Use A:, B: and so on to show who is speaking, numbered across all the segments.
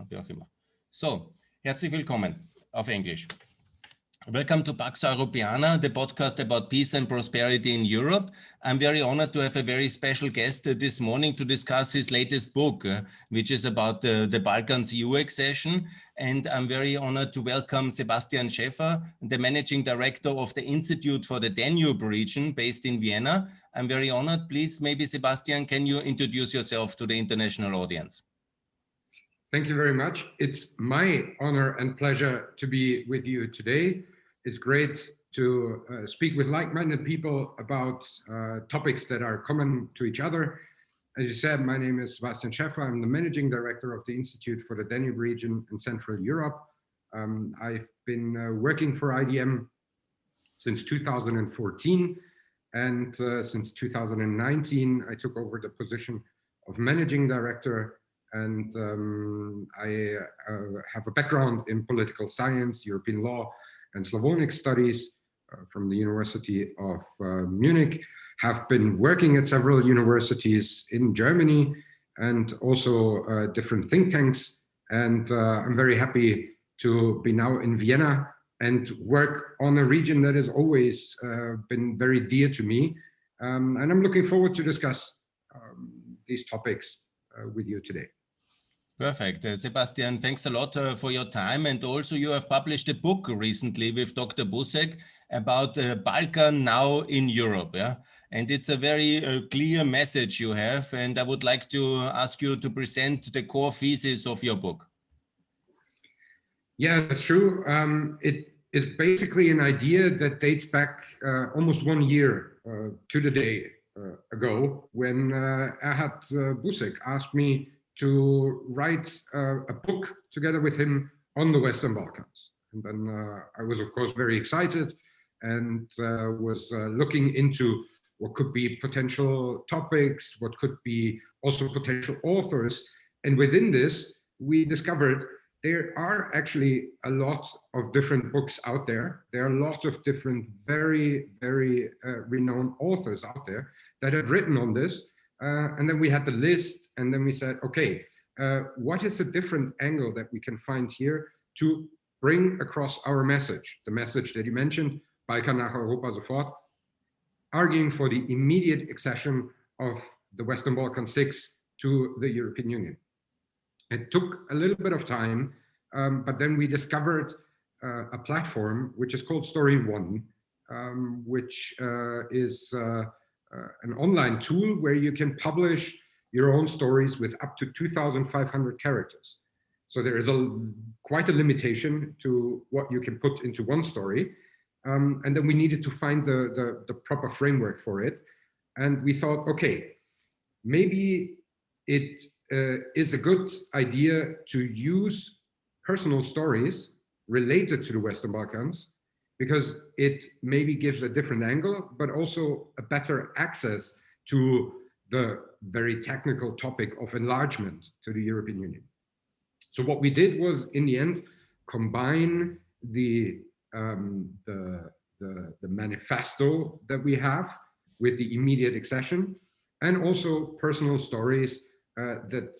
A: wie auch immer. So, herzlich willkommen auf Englisch. Welcome to Pax Europiana, the podcast about peace and prosperity in Europe. I'm very honored to have a very special guest this morning to discuss his latest book, which is about the Balkans EU accession. And I'm very honored to welcome Sebastian Schaeffer, the managing director of the Institute for the Danube region based in Vienna. I'm very honored. Please, maybe Sebastian, can you introduce yourself to the international audience?
B: Thank you very much. It's my honor and pleasure to be with you today. It's great to speak with like-minded people about topics that are common to each other. As you said, my name is Sebastian Schaeffer. I'm the managing director of the Institute for the Danube region in Central Europe. I've been working for IDM since 2014, and since 2019, I took over the position of managing director. And I have a background in political science, European law, and Slavonic studies from the University of Munich. Have been working at several universities in Germany and also different think tanks. And I'm very happy to be now in Vienna and work on a region that has always been very dear to me. And I'm looking forward to discuss these topics with you today.
A: Perfect. Sebastian, thanks a lot for your time. And also you have published a book recently with Dr. Busek about Balkan now in Europe. Yeah? And it's a very clear message you have. And I would like to ask you to present the core thesis of your book.
B: Yeah, that's true. It is basically an idea that dates back almost 1 year to the day ago when Erhard Busek asked me to write a book together with him on the Western Balkans. And then I was, of course, very excited and was looking into what could be potential topics, what could be also potential authors. And within this, we discovered there are actually a lot of different books out there. There are lots of different, very, very renowned authors out there that have written on this. And then we had the list, and then we said, okay, what is a different angle that we can find here to bring across our message? The message that you mentioned, Balkan nach Europa sofort, arguing for the immediate accession of the Western Balkan 6 to the European Union. It took a little bit of time, but then we discovered a platform which is called Story One, which is an online tool where you can publish your own stories with up to 2,500 characters. So there is quite a limitation to what you can put into one story. And then we needed to find the proper framework for it. And we thought, okay, maybe it is a good idea to use personal stories related to the Western Balkans, because it maybe gives a different angle, but also a better access to the very technical topic of enlargement to the European Union. So what we did was, in the end, combine the manifesto that we have with the immediate accession, and also personal stories that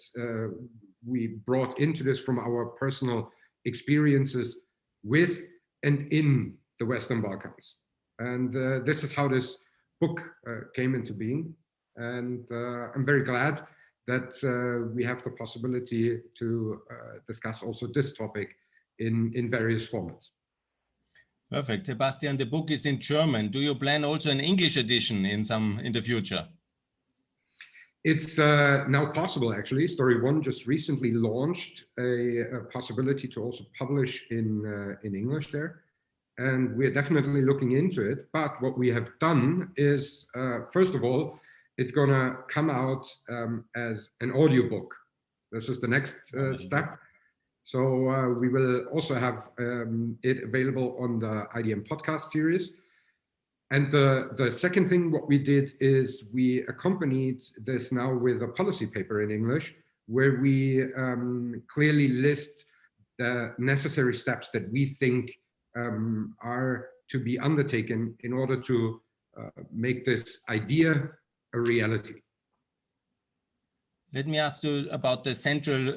B: we brought into this from our personal experiences with and in the Western Balkans. And this is how this book came into being. And I'm very glad that we have the possibility to discuss also this topic in various formats.
A: Perfect. Sebastian, the book is in German. Do you plan also an English edition in the future?
B: It's now possible, actually. Story One just recently launched a possibility to also publish in English there. And we're definitely looking into it. But what we have done is, first of all, it's going to come out as an audiobook. This is the next step. So we will also have it available on the IDM podcast series. And the second thing what we did is we accompanied this now with a policy paper in English, where we clearly list the necessary steps that we think are to be undertaken in order to make this idea a reality.
A: Let me ask you about the central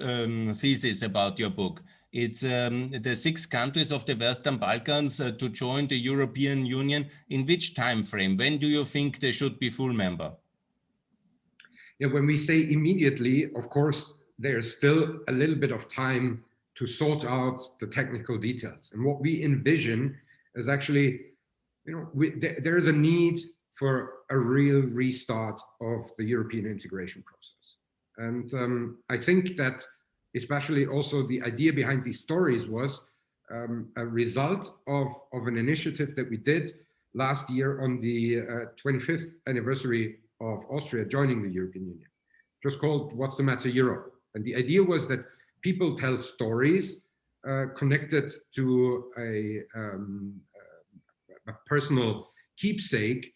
A: thesis about your book. It's the 6 countries of the Western Balkans to join the European Union. In which time frame? When do you think they should be full member?
B: Yeah, when we say immediately, of course, there's still a little bit of time to sort out the technical details. And what we envision is actually, there is a need for a real restart of the European integration process. And I think that especially also the idea behind these stories was a result of an initiative that we did last year on the 25th anniversary of Austria joining the European Union. It was called What's the Matter Europe? And the idea was that people tell stories connected to a personal keepsake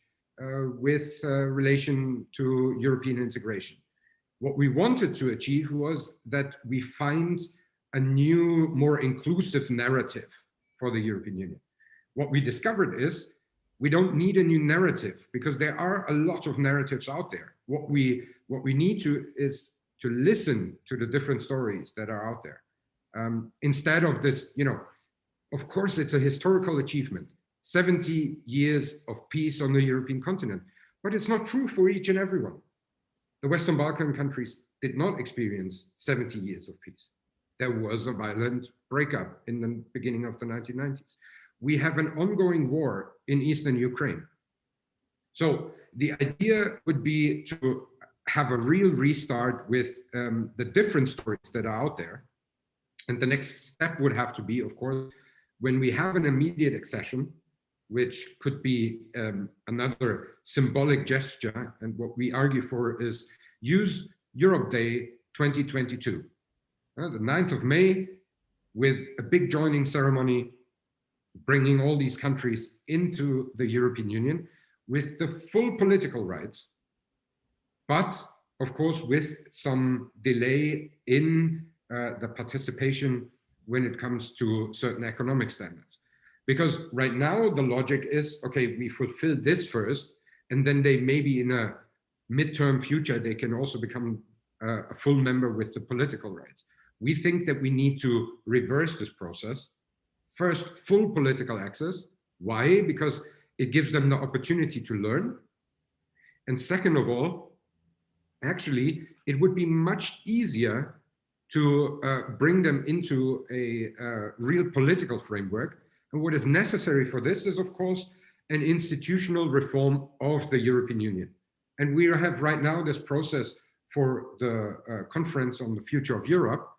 B: with relation to European integration. What we wanted to achieve was that we find a new, more inclusive narrative for the European Union. What we discovered is we don't need a new narrative because there are a lot of narratives out there. What we need to is to listen to the different stories that are out there. Instead of this, of course, it's a historical achievement, 70 years of peace on the European continent, but it's not true for each and everyone. The Western Balkan countries did not experience 70 years of peace. There was a violent breakup in the beginning of the 1990s. We have an ongoing war in Eastern Ukraine. So the idea would be to have a real restart with the different stories that are out there. And the next step would have to be, of course, when we have an immediate accession, which could be another symbolic gesture. And what we argue for is use Europe Day 2022, the 9th of May, with a big joining ceremony, bringing all these countries into the European Union with the full political rights, but of course with some delay in the participation when it comes to certain economic standards. Because right now the logic is, okay, we fulfill this first, and then they maybe in a midterm future, they can also become a full member with the political rights. We think that we need to reverse this process. First, full political access. Why? Because it gives them the opportunity to learn. And second of all, actually, it would be much easier to bring them into a real political framework. And what is necessary for this is, of course, an institutional reform of the European Union. And we have right now this process for the conference on the future of Europe.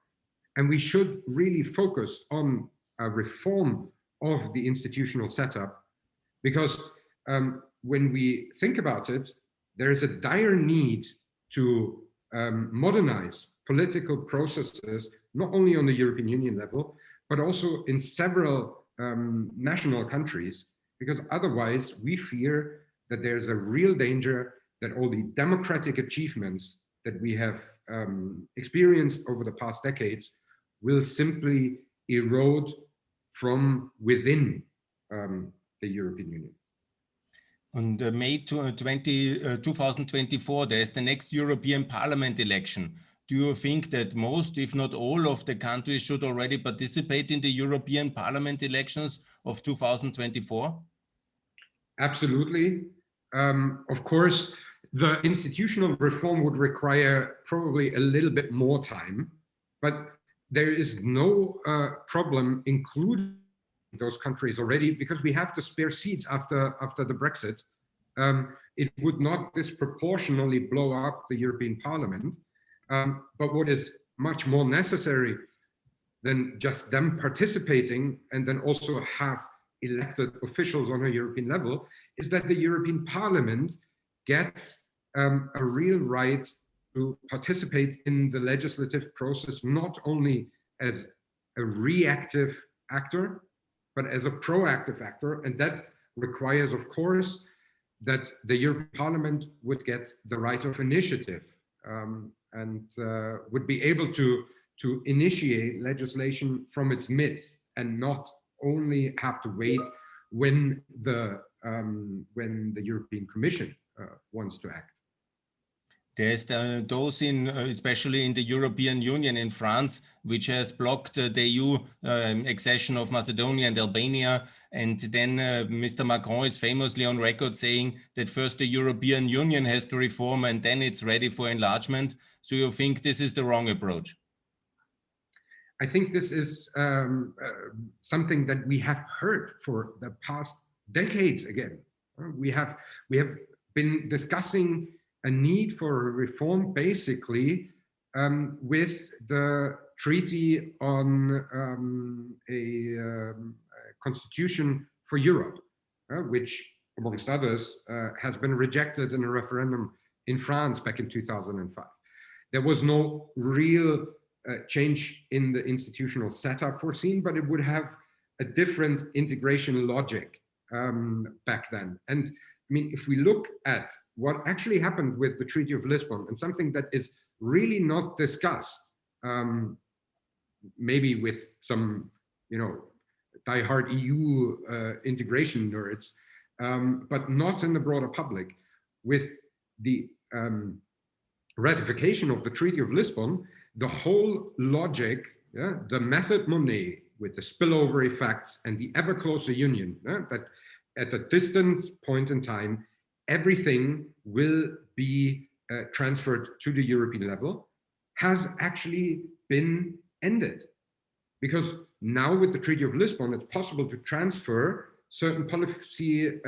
B: And we should really focus on a reform of the institutional setup, because when we think about it, there is a dire need to modernize political processes, not only on the European Union level, but also in several national countries, because otherwise we fear that there's a real danger that all the democratic achievements that we have experienced over the past decades will simply erode from within the European Union.
A: On May 2024, there is the next European Parliament election. Do you think that most, if not all, of the countries should already participate in the European Parliament elections of 2024?
B: Absolutely. Of course, the institutional reform would require probably a little bit more time, but there is no problem including those countries already, because we have the spare seats after the Brexit. It would not disproportionately blow up the European Parliament. But what is much more necessary than just them participating and then also have elected officials on a European level is that the European Parliament gets a real right to participate in the legislative process, not only as a reactive actor, but as a proactive actor. And that requires, of course, that the European Parliament would get the right of initiative and would be able to initiate legislation from its midst and not only have to wait when the European Commission wants to act.
A: There's those in, especially in the European Union, in France, which has blocked the EU accession of Macedonia and Albania. And then Mr. Macron is famously on record saying that first the European Union has to reform and then it's ready for enlargement. So you think this is the wrong approach?
B: I think this is something that we have heard for the past decades again. We have been discussing a need for a reform basically with the treaty on a constitution for Europe, which amongst others has been rejected in a referendum in France back in 2005. There was no real change in the institutional setup foreseen, but it would have a different integration logic back then. And I mean, if we look at what actually happened with the Treaty of Lisbon, and something that is really not discussed, maybe with some, you know, diehard EU integration nerds, but not in the broader public. With the ratification of the Treaty of Lisbon, the whole logic, the method Monet, with the spillover effects and the ever closer union, that at a distant point in time, everything will be transferred to the European level, has actually been ended. Because now with the Treaty of Lisbon, it's possible to transfer certain policy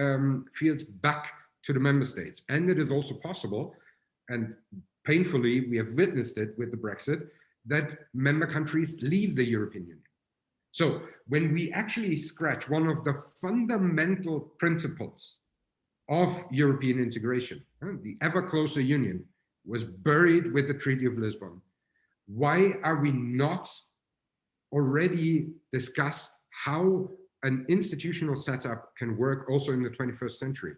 B: fields back to the member states. And it is also possible, and painfully we have witnessed it with the Brexit, that member countries leave the European Union. So when we actually scratch one of the fundamental principles of European integration, the ever closer union was buried with the Treaty of Lisbon. Why are we not already discuss how an institutional setup can work also in the 21st century?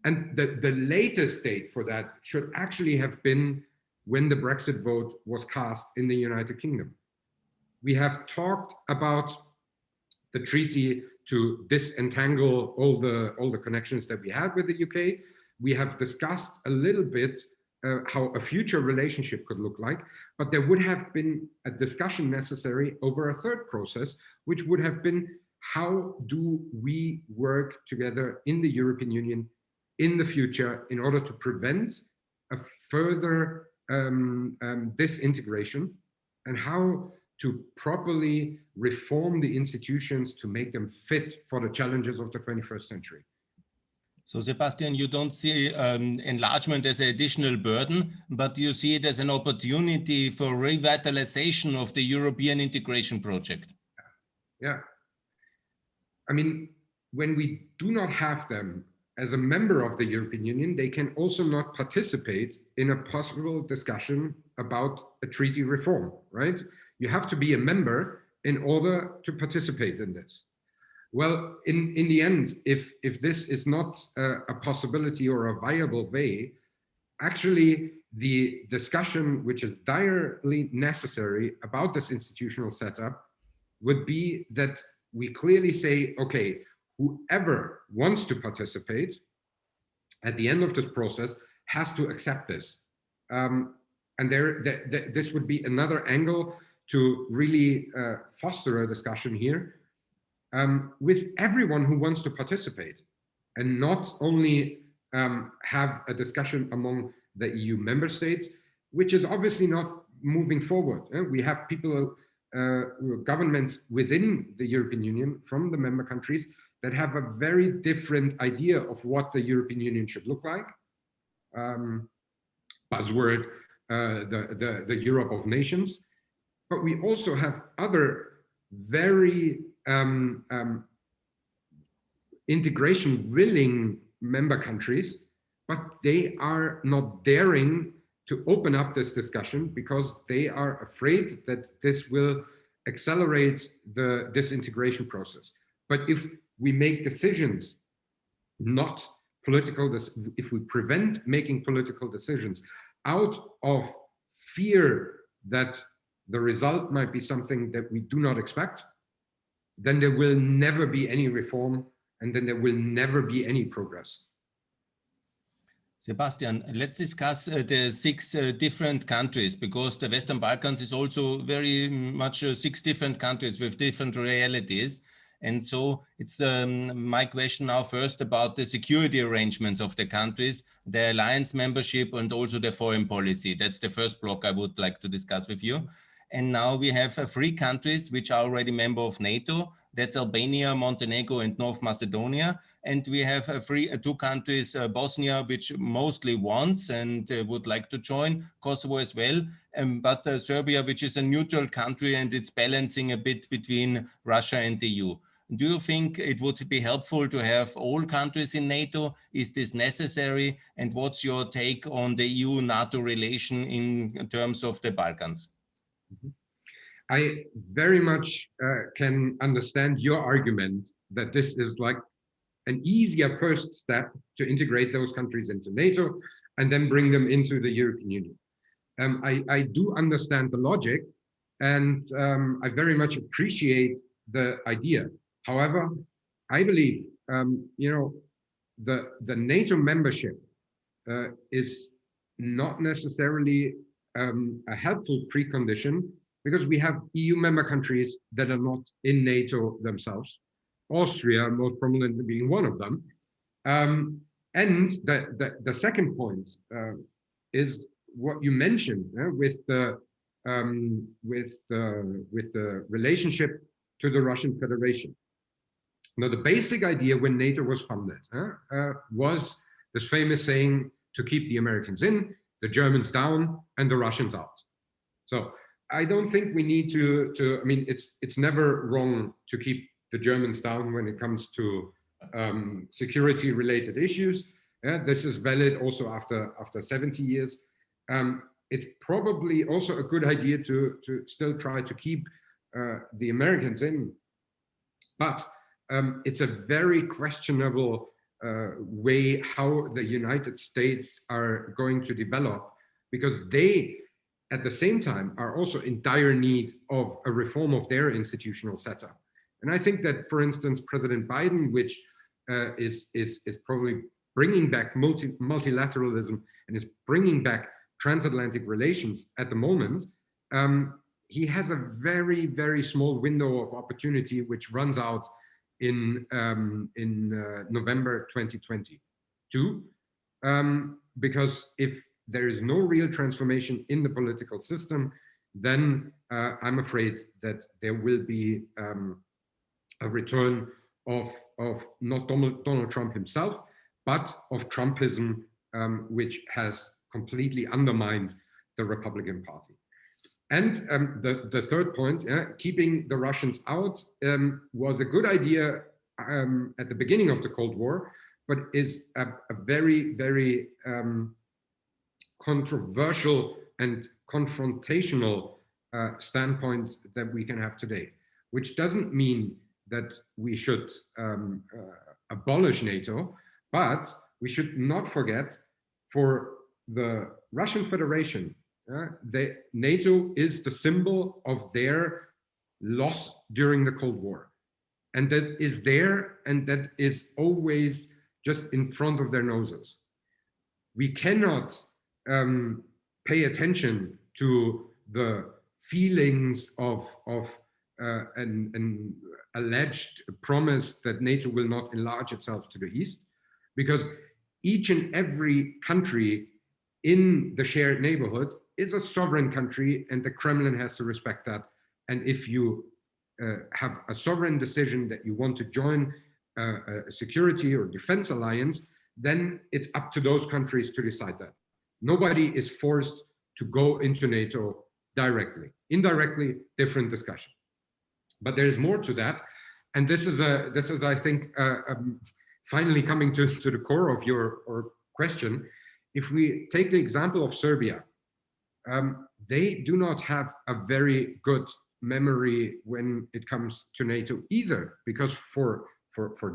B: And the latest date for that should actually have been when the Brexit vote was cast in the United Kingdom. We have talked about the treaty to disentangle all the connections that we had with the UK. We have discussed a little bit how a future relationship could look like, but there would have been a discussion necessary over a third process, which would have been, how do we work together in the European Union in the future in order to prevent a further disintegration, and how to properly reform the institutions to make them fit for the challenges of the 21st century.
A: So Sebastian, you don't see enlargement as an additional burden, but you see it as an opportunity for revitalization of the European integration project.
B: Yeah. I mean, when we do not have them as a member of the European Union, they can also not participate in a possible discussion about a treaty reform, right? You have to be a member in order to participate in this. Well, in the end, if this is not a possibility or a viable way, actually the discussion which is direly necessary about this institutional setup would be that we clearly say, okay, whoever wants to participate at the end of this process has to accept this. And this would be another angle to really foster a discussion here with everyone who wants to participate, and not only have a discussion among the EU member states, which is obviously not moving forward. We have people, governments within the European Union from the member countries that have a very different idea of what the European Union should look like. Buzzword, the Europe of nations. But we also have other very integration willing member countries, but they are not daring to open up this discussion because they are afraid that this will accelerate the disintegration process. But if we make decisions, not political, if we prevent making political decisions out of fear that the result might be something that we do not expect, then there will never be any reform, and then there will never be any progress.
A: Sebastian, let's discuss the six different countries, because the Western Balkans is also very much 6 different countries with different realities. And so it's my question now first about the security arrangements of the countries, the alliance membership, and also the foreign policy. That's the first block I would like to discuss with you. And now we have 3 countries which are already member of NATO. That's Albania, Montenegro, and North Macedonia. And we have 2 countries, Bosnia, which mostly wants and would like to join, Kosovo as well, but Serbia, which is a neutral country, and it's balancing a bit between Russia and the EU. Do you think it would be helpful to have all countries in NATO? Is this necessary? And what's your take on the EU-NATO relation in terms of the Balkans?
B: I very much can understand your argument that this is like an easier first step to integrate those countries into NATO and then bring them into the European Union. I do understand the logic, and I very much appreciate the idea. However, I believe, the NATO membership is not necessarily a helpful precondition, because we have EU member countries that are not in NATO themselves, Austria most prominently being one of them. And the second point is what you mentioned with the relationship to the Russian Federation. Now, the basic idea when NATO was founded was this famous saying, to keep the Americans in, the Germans down, and the Russians out. So I don't think we need to I mean, it's never wrong to keep the Germans down when it comes to security related issues. This is valid also after 70 years. It's probably also a good idea to still try to keep the Americans in, but it's a very questionable way how the United States are going to develop, because they at the same time are also in dire need of a reform of their institutional setup. And I think that, for instance, President Biden, which is probably bringing back multilateralism and is bringing back transatlantic relations at the moment, he has a very, very small window of opportunity which runs out in November 2022, because if there is no real transformation in the political system, then I'm afraid that there will be a return of not Donald Trump himself, but of Trumpism, which has completely undermined the Republican Party. And the third point, keeping the Russians out, was a good idea at the beginning of the Cold War, but is a very, very controversial and confrontational standpoint that we can have today, which doesn't mean that we should abolish NATO, but we should not forget, for the Russian Federation, NATO is the symbol of their loss during the Cold War. And that is there, and that is always just in front of their noses. We cannot pay attention to the feelings of an alleged promise that NATO will not enlarge itself to the east, because each and every country in the shared neighborhood is a sovereign country, and the Kremlin has to respect that. And if you have a sovereign decision that you want to join a security or defense alliance, then it's up to those countries to decide that. Nobody is forced to go into NATO directly. Indirectly, different discussion. But there is more to that, and this is I think finally coming to the core of your question. If we take the example of Serbia, they do not have a very good memory when it comes to NATO either, because for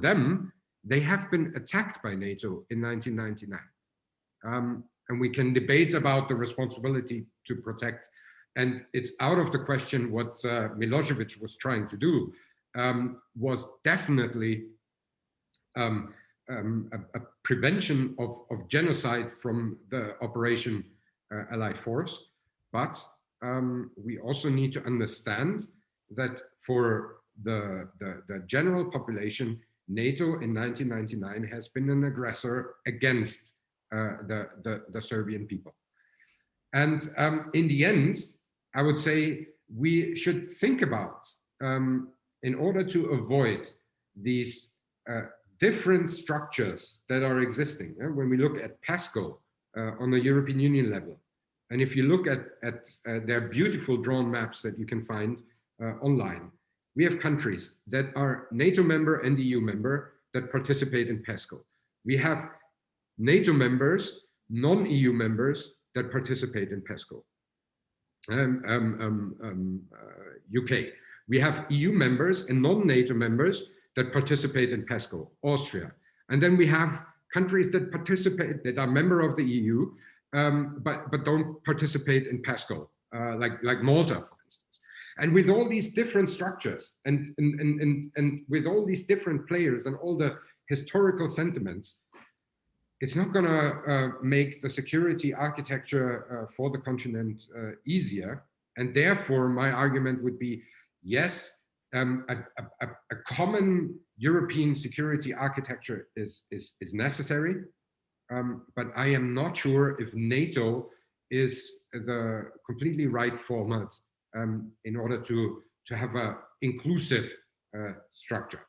B: them, they have been attacked by NATO in 1999. And we can debate about the responsibility to protect, and it's out of the question what Milosevic was trying to do, was definitely a prevention of genocide from the Operation Allied Force, but we also need to understand that for the general population, NATO in 1999 has been an aggressor against the Serbian people. And in the end, I would say we should think about, in order to avoid these different structures that are existing, when we look at PESCO on the European Union level, and if you look at their beautiful drawn maps that you can find online, we have countries that are NATO member and EU member that participate in PESCO. We have NATO members, non-EU members that participate in PESCO. UK. We have EU members and non-NATO members that participate in PESCO, Austria. And then we have countries that participate, that are member of the EU, but don't participate in PESCO, like Malta, for instance. And with all these different structures and with all these different players and all the historical sentiments, it's not going to make the security architecture for the continent easier. And therefore, my argument would be, yes, a common European security architecture is necessary, but I am not sure if NATO is the completely right format in order to have an inclusive structure.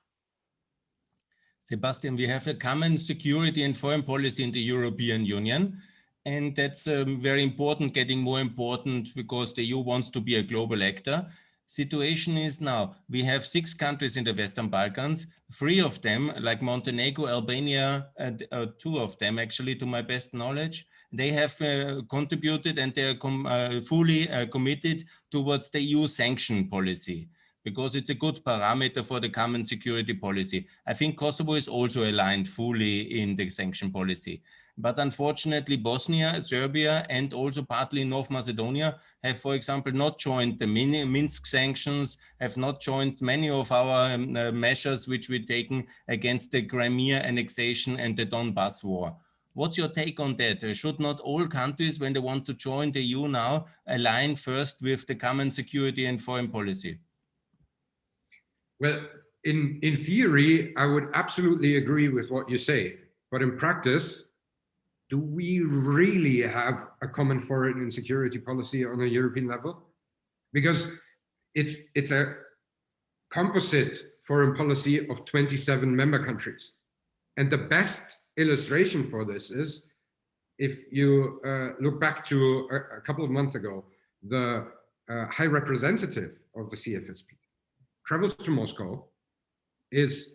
A: Sebastian, we have a common security and foreign policy in the European Union, and that's very important, getting more important because the EU wants to be a global actor. Situation is now, we have 6 countries in the Western Balkans, 3 of them, like Montenegro, Albania, 2 of them actually, to my best knowledge, they have contributed and they are fully committed towards the EU sanction policy, because it's a good parameter for the common security policy. I think Kosovo is also aligned fully in the sanction policy. But unfortunately, Bosnia, Serbia, and also partly North Macedonia have, for example, not joined the Minsk sanctions, have not joined many of our measures which we've taken against the Crimea annexation and the Donbass war. What's your take on that? Should not all countries, when they want to join the EU now, align first with the common security and foreign policy?
B: Well, in theory, I would absolutely agree with what you say. But in practice, do we really have a common foreign and security policy on a European level? Because it's a composite foreign policy of 27 member countries. And the best illustration for this is, if you look back to a couple of months ago, the High Representative of the CFSP travels to Moscow, is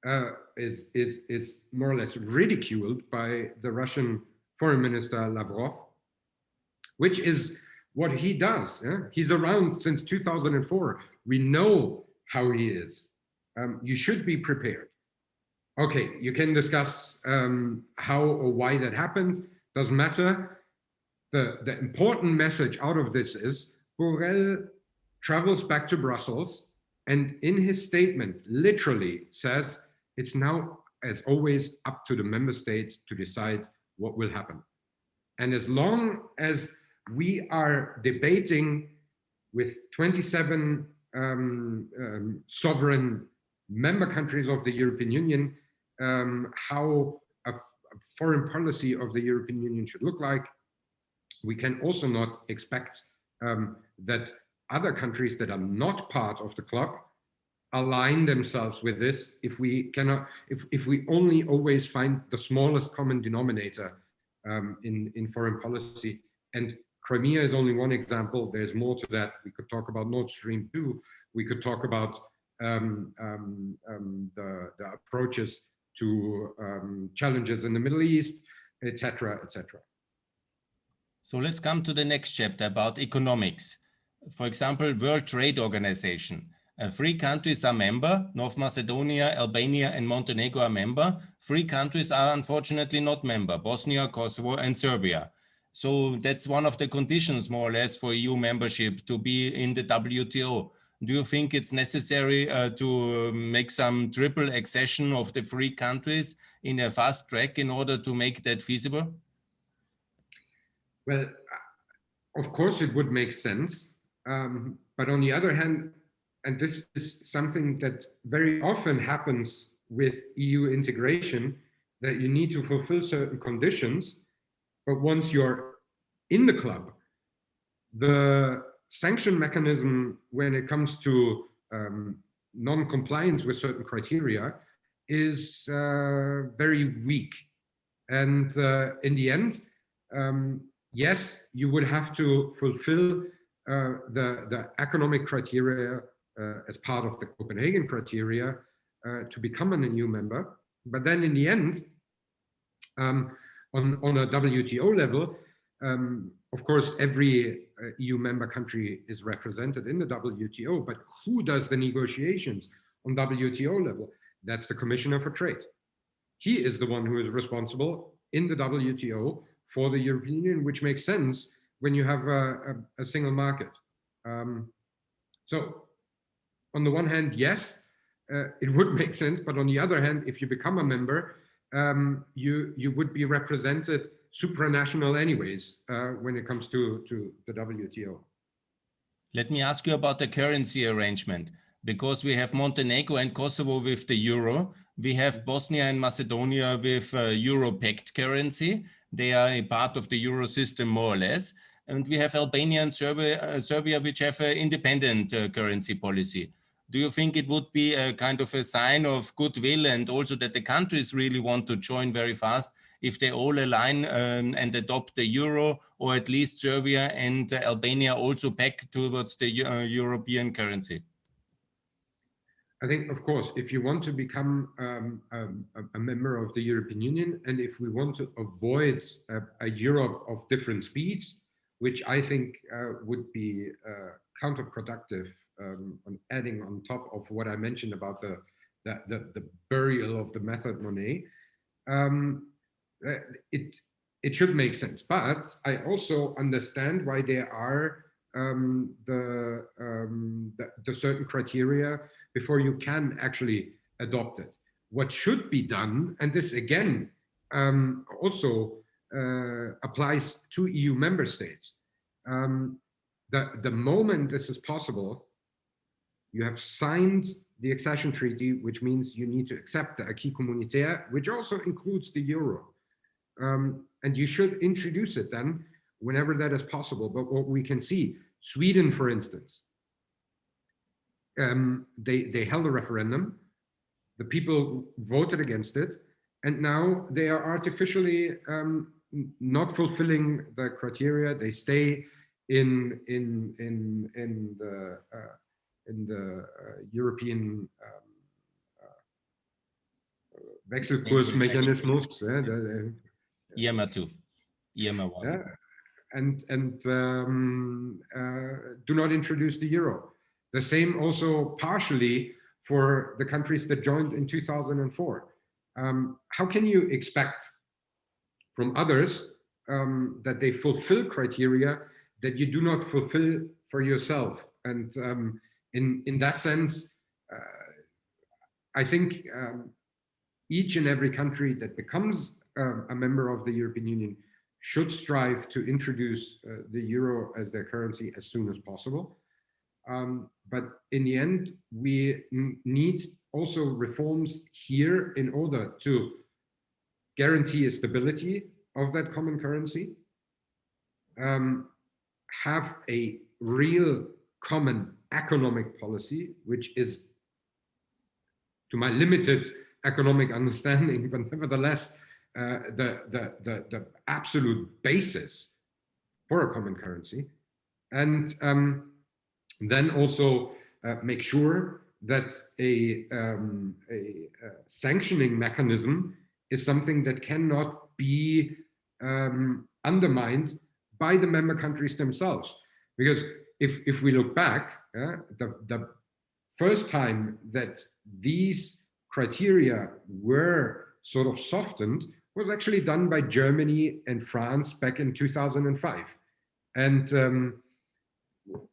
B: more or less ridiculed by the Russian Foreign Minister Lavrov, which is what he does. He's around since 2004. We know how he is. You should be prepared. Okay, you can discuss how or why that happened. Doesn't matter. The important message out of this is Borrell travels back to Brussels, and in his statement literally says it's now, as always, up to the member states to decide what will happen. And as long as we are debating with 27 sovereign member countries of the European Union how a foreign policy of the European Union should look like, we can also not expect that other countries that are not part of the club align themselves with this if we only always find the smallest common denominator in foreign policy. And Crimea is only one example. There's more to that. We could talk about Nord Stream 2. We could talk about the approaches to challenges in the Middle East, etc., etc.
A: So let's come to the next chapter about economics. For example, World Trade Organization. 3 countries are member. North Macedonia, Albania, and Montenegro are member. 3 countries are unfortunately not member: Bosnia, Kosovo, and Serbia. So that's one of the conditions, more or less, for EU membership, to be in the WTO. Do you think it's necessary to make some triple accession of the three countries in a fast track in order to make that feasible?
B: Well, of course it would make sense. But on the other hand, and this is something that very often happens with EU integration, that you need to fulfill certain conditions, but once you're in the club, the sanction mechanism when it comes to non-compliance with certain criteria is very weak. And in the end, yes, you would have to fulfill the economic criteria as part of the Copenhagen criteria to become an EU member. But then in the end, on a WTO level, of course, every EU member country is represented in the WTO, but who does the negotiations on WTO level? That's the Commissioner for Trade. He is the one who is responsible in the WTO for the European Union, which makes sense when you have a single market. So on the one hand, yes, it would make sense, but on the other hand, if you become a member, you would be represented supranational anyways when it comes to the WTO.
A: Let me ask you about the currency arrangement, because we have Montenegro and Kosovo with the euro. We have Bosnia and Macedonia with euro-pegged currency. They are a part of the euro system more or less. And we have Albania and Serbia which have an independent currency policy. Do you think it would be a kind of a sign of goodwill and also that the countries really want to join very fast if they all align and adopt the euro, or at least Serbia and Albania also peg towards the European currency?
B: I think, of course, if you want to become a member of the European Union, and if we want to avoid a Europe of different speeds, which I think would be counterproductive on adding on top of what I mentioned about the burial of the method Monet, it should make sense. But I also understand why there are the certain criteria before you can actually adopt it. What should be done, and this again also applies to EU member states, the moment this is possible, you have signed the accession treaty, which means you need to accept the acquis communautaire, which also includes the euro. And you should introduce it then whenever that is possible. But what we can see, Sweden, for instance, they held a referendum, the people voted against it, and now they are artificially not fulfilling the criteria. They stay in the European Wechselkursmechanismus,
A: IMA 2, IMA 1.
B: Yeah, and do not introduce the euro. The same also partially for the countries that joined in 2004. How can you expect from others that they fulfill criteria that you do not fulfill for yourself? And in that sense, I think each and every country that becomes a member of the European Union should strive to introduce the euro as their currency as soon as possible. But in the end, we need also reforms here in order to guarantee a stability of that common currency, have a real common economic policy, which is, to my limited economic understanding, but nevertheless, the absolute basis for a common currency, and then also make sure that a sanctioning mechanism is something that cannot be undermined by the member countries themselves. Because if we look back, the first time that these criteria were sort of softened was actually done by Germany and France back in 2005. And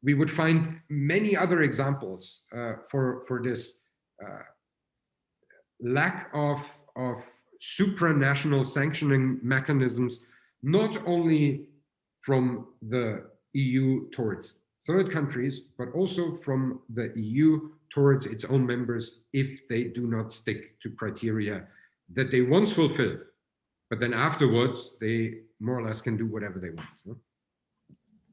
B: we would find many other examples for this lack of supranational sanctioning mechanisms, not only from the EU towards third countries, but also from the EU towards its own members if they do not stick to criteria that they once fulfilled, but then afterwards they more or less can do whatever they want. So.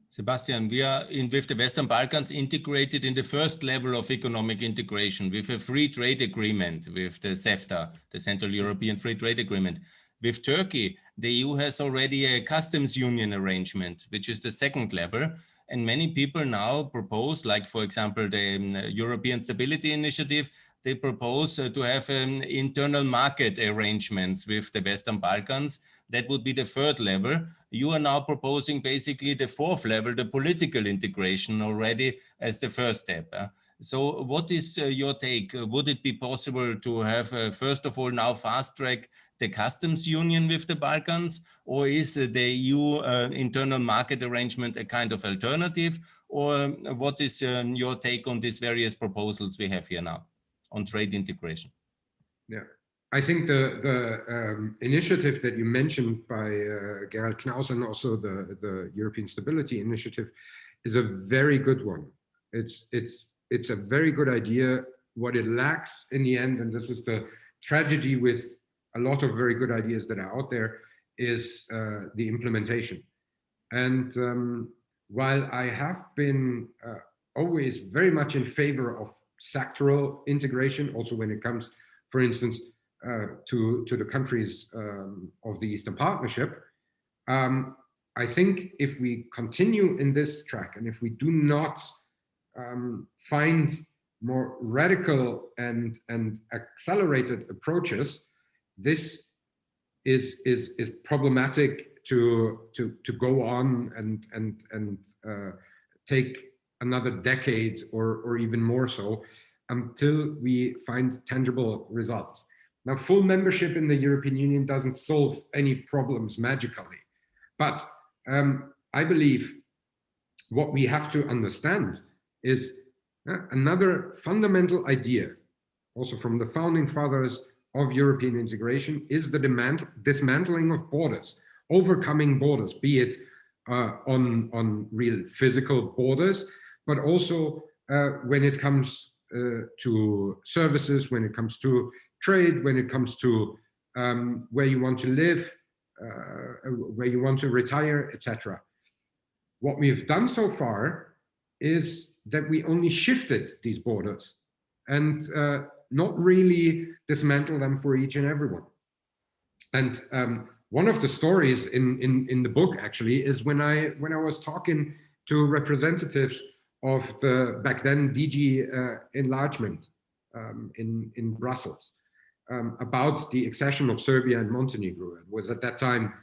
A: Sebastian, we are with the Western Balkans integrated in the first level of economic integration with a free trade agreement with the CEFTA, the Central European Free Trade Agreement. With Turkey, the EU has already a customs union arrangement, which is the second level. And many people now propose, like, for example, the European Stability Initiative, they propose to have internal market arrangements with the Western Balkans. That would be the third level. You are now proposing basically the fourth level, the political integration already as the first step. So what is your take? Would it be possible to have, first of all, now fast track the customs union with the Balkans, or is the EU internal market arrangement a kind of alternative? Or what is your take on these various proposals we have here now on trade integration?
B: Yeah, I think the initiative that you mentioned by Gerald Knaus and also the European Stability Initiative is a very good one. It's a very good idea. What it lacks in the end, and this is the tragedy with a lot of very good ideas that are out there, is the implementation. And while I have been always very much in favor of sectoral integration, also when it comes, for instance, to the countries of the Eastern Partnership, I think if we continue in this track and if we do not find more radical and accelerated approaches, this is problematic to go on and take another decade or even more so until we find tangible results. Now, full membership in the European Union doesn't solve any problems magically, but I believe what we have to understand is another fundamental idea, also from the founding fathers of European integration, is the dismantling of borders, overcoming borders, be it on real physical borders, but also when it comes to services, when it comes to trade, when it comes to where you want to live, where you want to retire, etc. What we've done so far is that we only shifted these borders and not really dismantle them for each and everyone. And one of the stories in the book actually is when I was talking to representatives of the back then DG Enlargement in Brussels about the accession of Serbia and Montenegro. It was at that time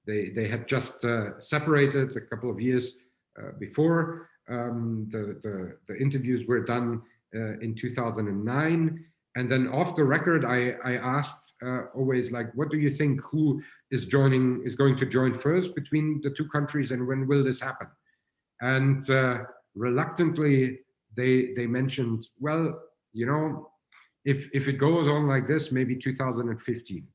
B: they had just separated a couple of years before. The interviews were done in 2009, and then off the record I asked always, like, what do you think, who is going to join first between the two countries, and when will this happen? And reluctantly they mentioned, well, you know, if it goes on like this, maybe 2015.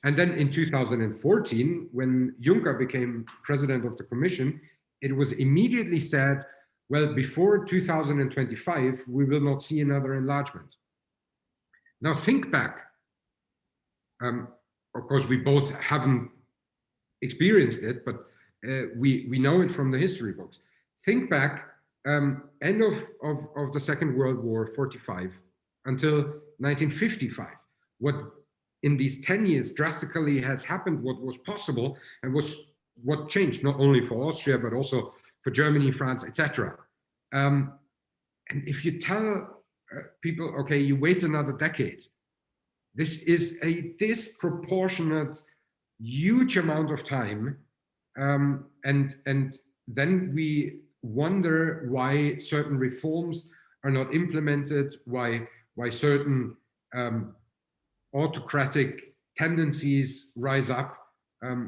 B: And then in 2014, when Juncker became president of the Commission, it was immediately said, well, before 2025, we will not see another enlargement. Now think back. Of course, we both haven't experienced it, but we know it from the history books. Think back, end of the Second World War, 45, until 1955. What in these 10 years drastically has happened, what was possible, and what changed, not only for Austria, but also for Germany, France, etc. And if you tell people, okay, you wait another decade, this is a disproportionate, huge amount of time. And then we wonder why certain reforms are not implemented, why certain autocratic tendencies rise up.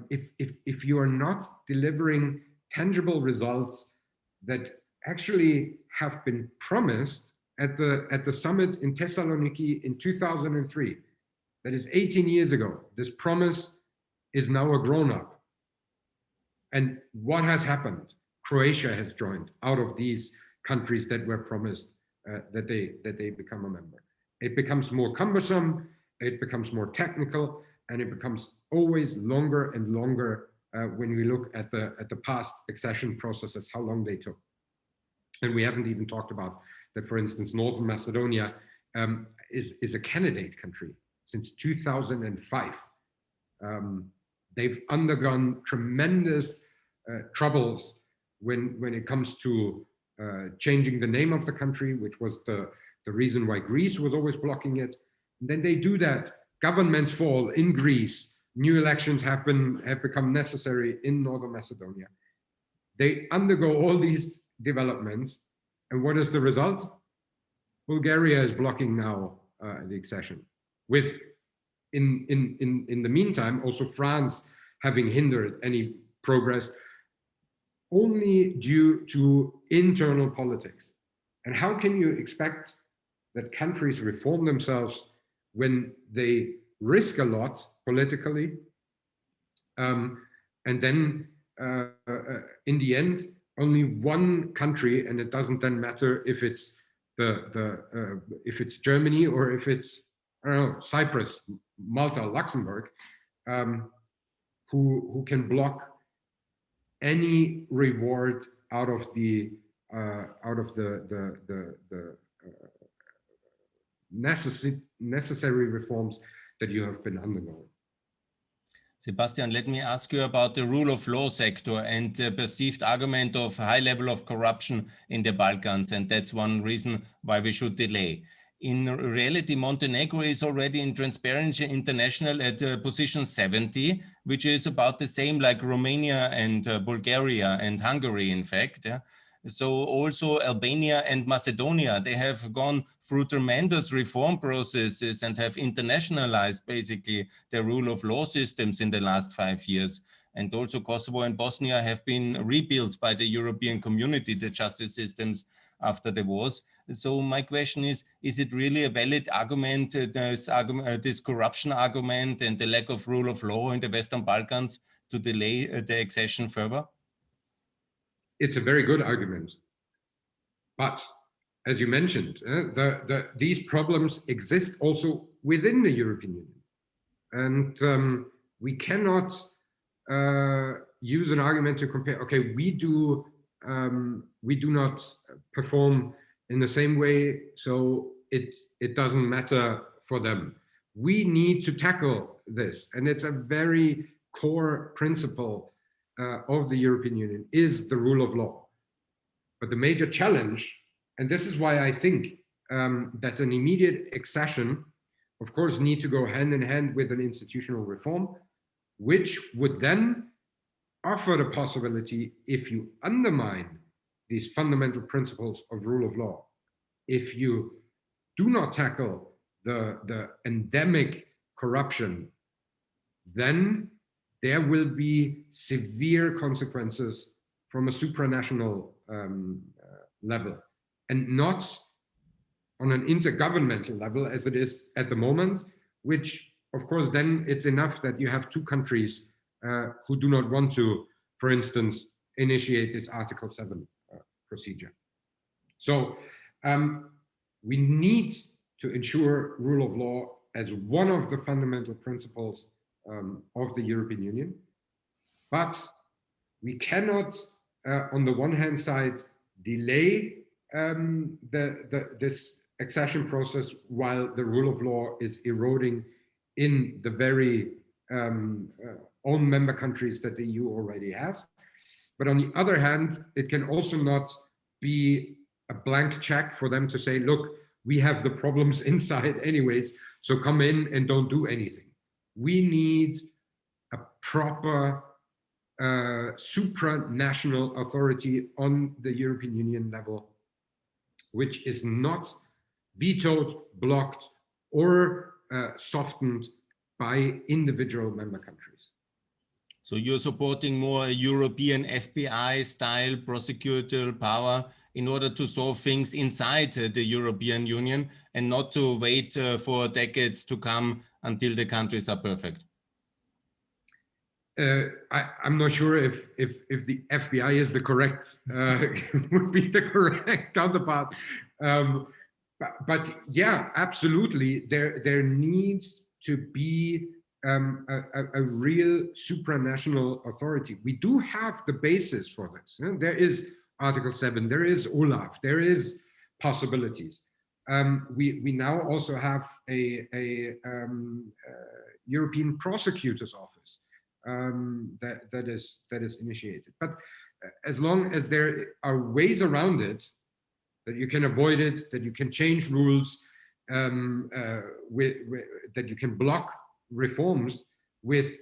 B: If you are not delivering tangible results that actually have been promised at the summit in Thessaloniki in 2003. That is 18 years ago. This promise is now a grown-up. And what has happened? Croatia has joined out of these countries that were promised that they become a member. It becomes more cumbersome, it becomes more technical, and it becomes always longer and longer when we look at the past accession processes, how long they took. And we haven't even talked about that, for instance, Northern Macedonia is a candidate country since 2005. They've undergone tremendous troubles when it comes to changing the name of the country, which was the reason why Greece was always blocking it. And then they do that. Governments fall in Greece. New elections have become necessary in Northern Macedonia. They undergo all these developments, and what is the result? Bulgaria is blocking now the accession. With in the meantime, also France having hindered any progress, only due to internal politics. And how can you expect that countries reform themselves when they risk a lot politically, and then in the end, only one country, and it doesn't then matter if it's if it's Germany or if it's, I don't know, Cyprus, Malta, Luxembourg, who can block any reward out of the necessary reforms that you have been undergoing.
A: Sebastian, let me ask you about the rule of law sector and the perceived argument of high level of corruption in the Balkans, and that's one reason why we should delay. In reality, Montenegro is already in Transparency International at position 70, which is about the same like Romania and Bulgaria and Hungary, in fact. Yeah? So also Albania and Macedonia, they have gone through tremendous reform processes and have internationalized basically the rule of law systems in the last 5 years. And also Kosovo and Bosnia have been rebuilt by the European community, the justice systems after the wars. So my question is it really a valid argument, this corruption argument and the lack of rule of law in the Western Balkans to delay the accession further?
B: It's a very good argument. But as you mentioned, these problems exist also within the European Union. And we cannot use an argument to compare, okay, we do not perform in the same way, so it doesn't matter for them. We need to tackle this, and it's a very core principle of the European Union, is the rule of law. But the major challenge, and this is why I think that an immediate accession, of course, need to go hand in hand with an institutional reform, which would then offer the possibility, if you undermine these fundamental principles of rule of law, if you do not tackle the endemic corruption, then there will be severe consequences from a supranational level, and not on an intergovernmental level as it is at the moment, which of course then it's enough that you have two countries who do not want to, for instance, initiate this Article 7 procedure. So we need to ensure rule of law as one of the fundamental principles of the European Union. But we cannot, on the one hand side, delay this accession process while the rule of law is eroding in the very own member countries that the EU already has. But on the other hand, it can also not be a blank check for them to say, look, we have the problems inside anyways, so come in and don't do anything. We need a proper supranational authority on the European Union level, which is not vetoed, blocked, or softened by individual member countries.
A: So you're supporting more European FBI style prosecutorial power in order to solve things inside the European Union and not to wait for decades to come until the countries are perfect.
B: I'm not sure if the FBI is the correct would be the correct counterpart, but yeah, absolutely. There needs to be a real supranational authority. We do have the basis for this. There is Article 7. There is Olaf. There is possibilities. We now also have a European Prosecutor's Office. That is initiated. But as long as there are ways around it, that you can avoid it, that you can change rules, that you can block reforms with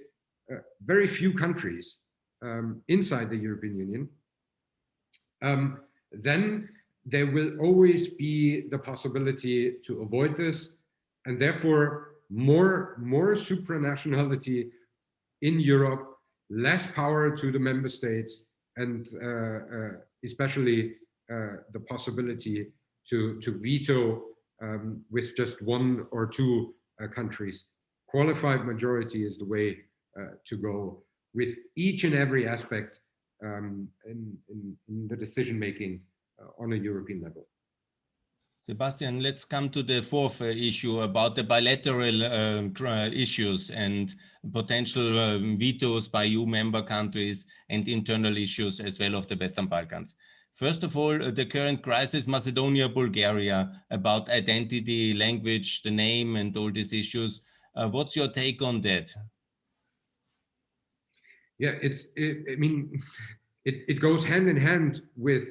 B: very few countries inside the European Union, then there will always be the possibility to avoid this, and therefore more supranationality in Europe, less power to the member states, and especially the possibility to veto with just one or two countries. Qualified majority is the way to go with each and every aspect in the decision making on a European level.
A: Sebastian, let's come to the fourth issue about the bilateral issues and potential vetoes by EU member countries and internal issues as well of the Western Balkans. First of all, the current crisis, Macedonia, Bulgaria, about identity, language, the name and all these issues. What's your take on that?
B: Yeah, I mean, it goes hand in hand with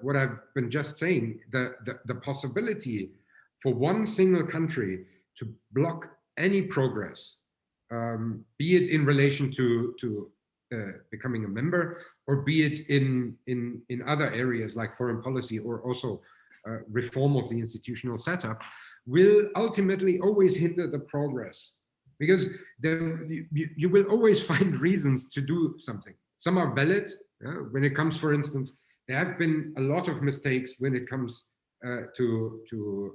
B: what I've been just saying, the possibility for one single country to block any progress, be it in relation to becoming a member, or be it in other areas like foreign policy or also reform of the institutional setup, will ultimately always hinder the progress, because you will always find reasons to do something. Some are valid. When it comes, for instance, there have been a lot of mistakes when it comes to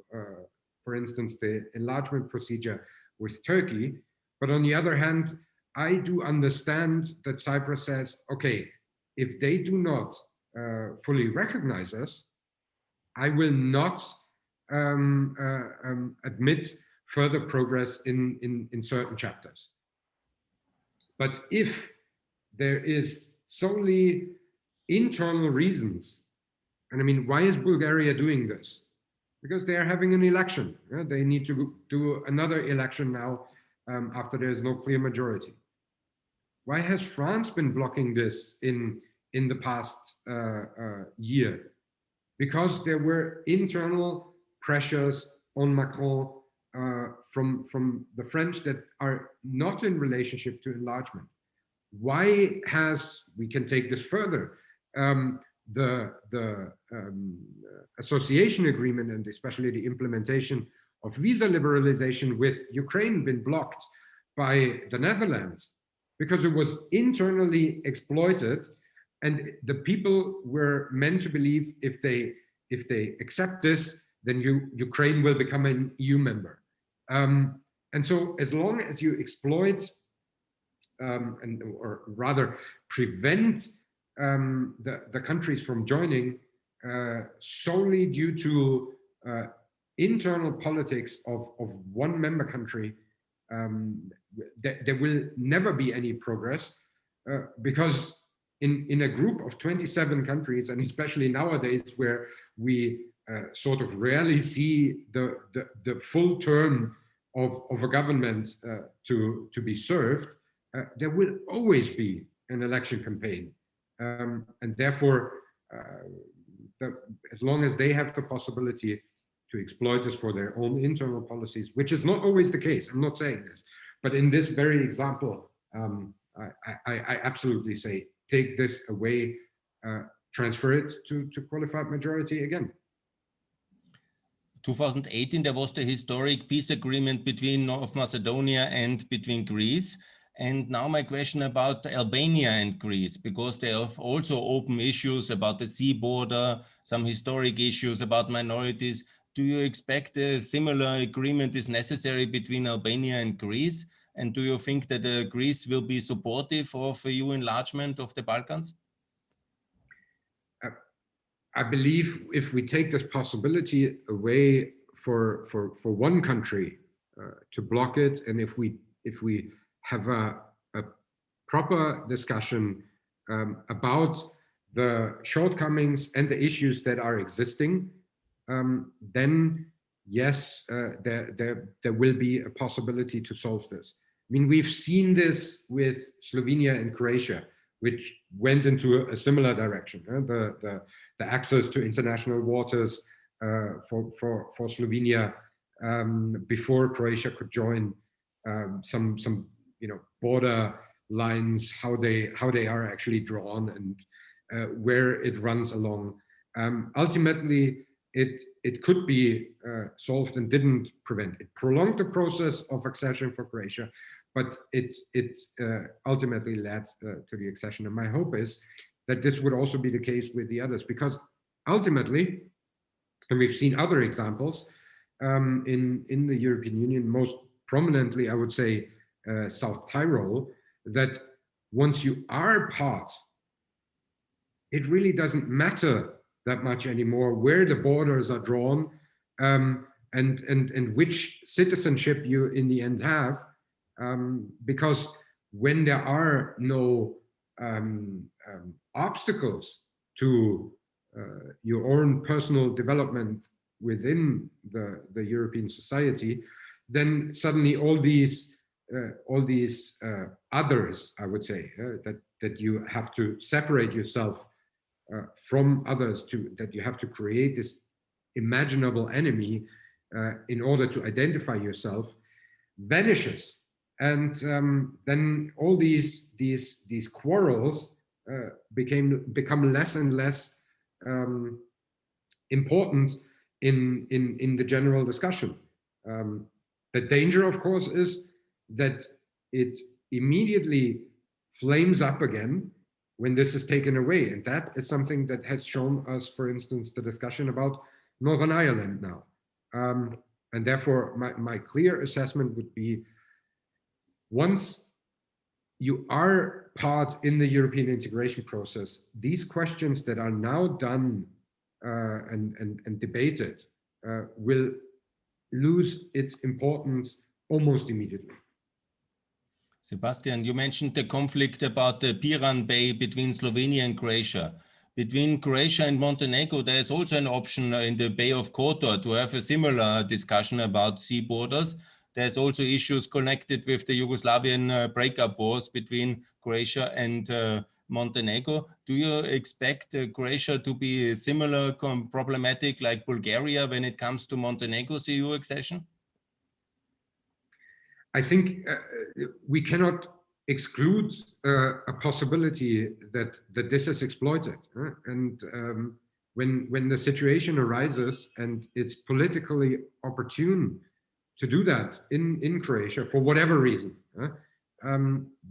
B: for instance, the enlargement procedure with Turkey. But on the other hand, I do understand that Cyprus says, okay, if they do not fully recognize us, I will not admit further progress in certain chapters. But if there is solely internal reasons, and I mean, why is Bulgaria doing this? Because they are having an election. They need to do another election now after there is no clear majority. Why has France been blocking this in the past year? Because there were internal pressures on Macron from the French that are not in relationship to enlargement. Why has, we can take this further, the association agreement and especially the implementation of visa liberalization with Ukraine been blocked by the Netherlands? Because it was internally exploited, and the people were meant to believe if they accept this, then Ukraine will become an EU member. And so as long as you exploit or rather prevent the countries from joining solely due to internal politics of one member country, there will never be any progress, because in a group of 27 countries, and especially nowadays where we sort of rarely see the full term of a government to be served, there will always be an election campaign. And therefore, as long as they have the possibility to exploit this for their own internal policies, which is not always the case, I'm not saying this, but in this very example, I absolutely say, take this away, transfer it to qualified majority again.
A: 2018, there was the historic peace agreement between North Macedonia and between Greece. And now my question about Albania and Greece, because they have also open issues about the sea border, some historic issues about minorities. Do you expect a similar agreement is necessary between Albania and Greece? And do you think that Greece will be supportive of EU enlargement of the Balkans?
B: I believe if we take this possibility away for one country to block it, and if we have a proper discussion about the shortcomings and the issues that are existing, then yes, there will be a possibility to solve this. I mean, we've seen this with Slovenia and Croatia, which went into a similar direction. The access to international waters for Slovenia before Croatia could join, some border lines, how they are actually drawn and where it runs along. Ultimately, it could be solved and didn't prevent. It prolonged the process of accession for Croatia, but it ultimately led to the accession. And my hope is that this would also be the case with the others, because ultimately, and we've seen other examples in the European Union, most prominently, I would say, South Tyrol, that once you are part, it really doesn't matter that much anymore where the borders are drawn and which citizenship you in the end have, because when there are no obstacles to your own personal development within the European society, then suddenly all these others, I would say, that you have to separate yourself from others, that you have to create this imaginable enemy in order to identify yourself, vanishes. And then all these quarrels become less and less important in the general discussion. The danger, of course, is that it immediately flames up again when this is taken away. And that is something that has shown us, for instance, the discussion about Northern Ireland now. And therefore, my clear assessment would be, once you are part in the European integration process, these questions that are now done and debated will lose its importance almost immediately.
A: Sebastian, you mentioned the conflict about the Piran Bay between Slovenia and Croatia. Between Croatia and Montenegro, there is also an option in the Bay of Kotor to have a similar discussion about sea borders. There's also issues connected with the Yugoslavian breakup wars between Croatia and Montenegro. Do you expect Croatia to be similar problematic like Bulgaria when it comes to Montenegro's EU accession?
B: I think we cannot exclude a possibility that this is exploited. And when the situation arises and it's politically opportune to do that in Croatia for whatever reason,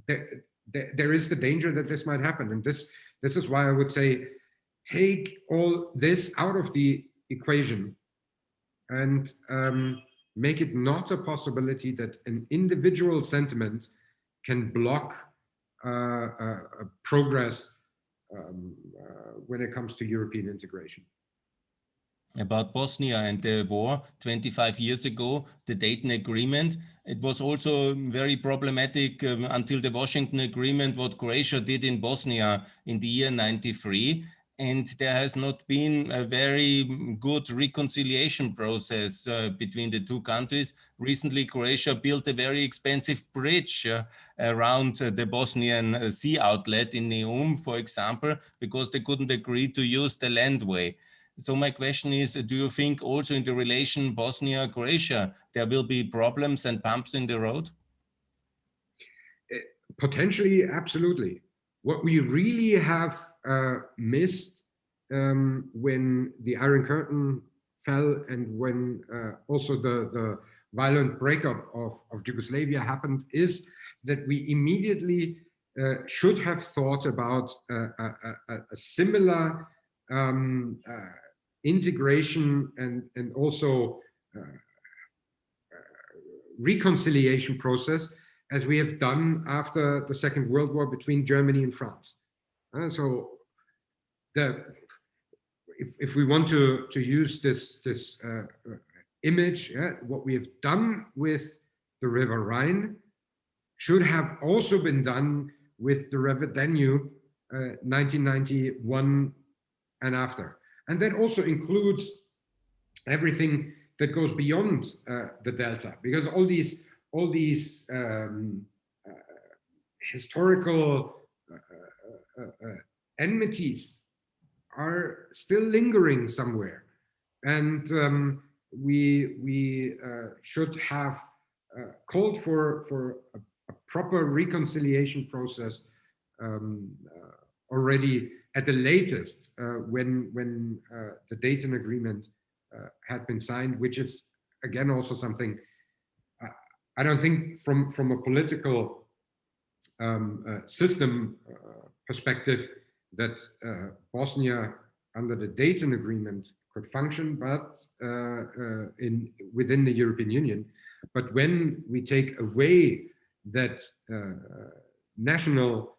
B: there is the danger that this might happen. And this is why I would say, take all this out of the equation and make it not a possibility that an individual sentiment can block progress when it comes to European integration.
A: About Bosnia and the war 25 years ago, the Dayton Agreement, it was also very problematic until the Washington Agreement, what Croatia did in Bosnia in the year 93. And there has not been a very good reconciliation process between the two countries. Recently, Croatia built a very expensive bridge around the Bosnian sea outlet in Neum, for example, because they couldn't agree to use the landway. So my question is, do you think also in the relation Bosnia-Croatia, there will be problems and bumps in the road?
B: Potentially, absolutely. What we really have missed when the Iron Curtain fell and when also the violent breakup of Yugoslavia happened is that we immediately should have thought about a similar integration and also reconciliation process as we have done after the Second World War between Germany and France. So if we want to use this image, what we have done with the River Rhine should have also been done with the River Danube, 1991 and after. And that also includes everything that goes beyond the delta, because all these historical enmities are still lingering somewhere, and we should have called for a proper reconciliation process already at the latest when the Dayton Agreement had been signed, which is again also something I don't think from a political system perspective that Bosnia under the Dayton Agreement could function, but within the European Union. But when we take away that national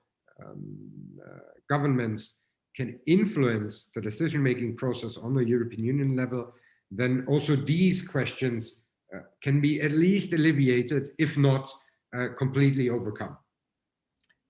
B: governments can influence the decision-making process on the European Union level, then also these questions can be at least alleviated, if not completely overcome.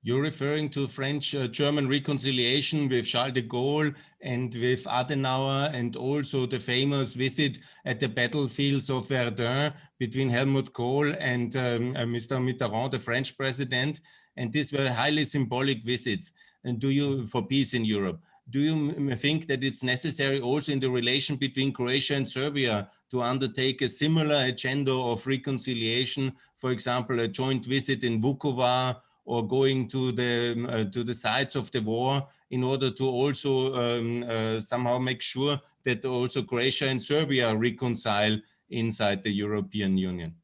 A: You're referring to French-German reconciliation with Charles de Gaulle and with Adenauer, and also the famous visit at the battlefields of Verdun between Helmut Kohl and Mr. Mitterrand, the French president. And these were highly symbolic visits. And for peace in Europe, do you think that it's necessary also in the relation between Croatia and Serbia to undertake a similar agenda of reconciliation, for example, a joint visit in Vukovar, or going to the sites of the war, in order to also somehow make sure that also Croatia and Serbia reconcile inside the European Union?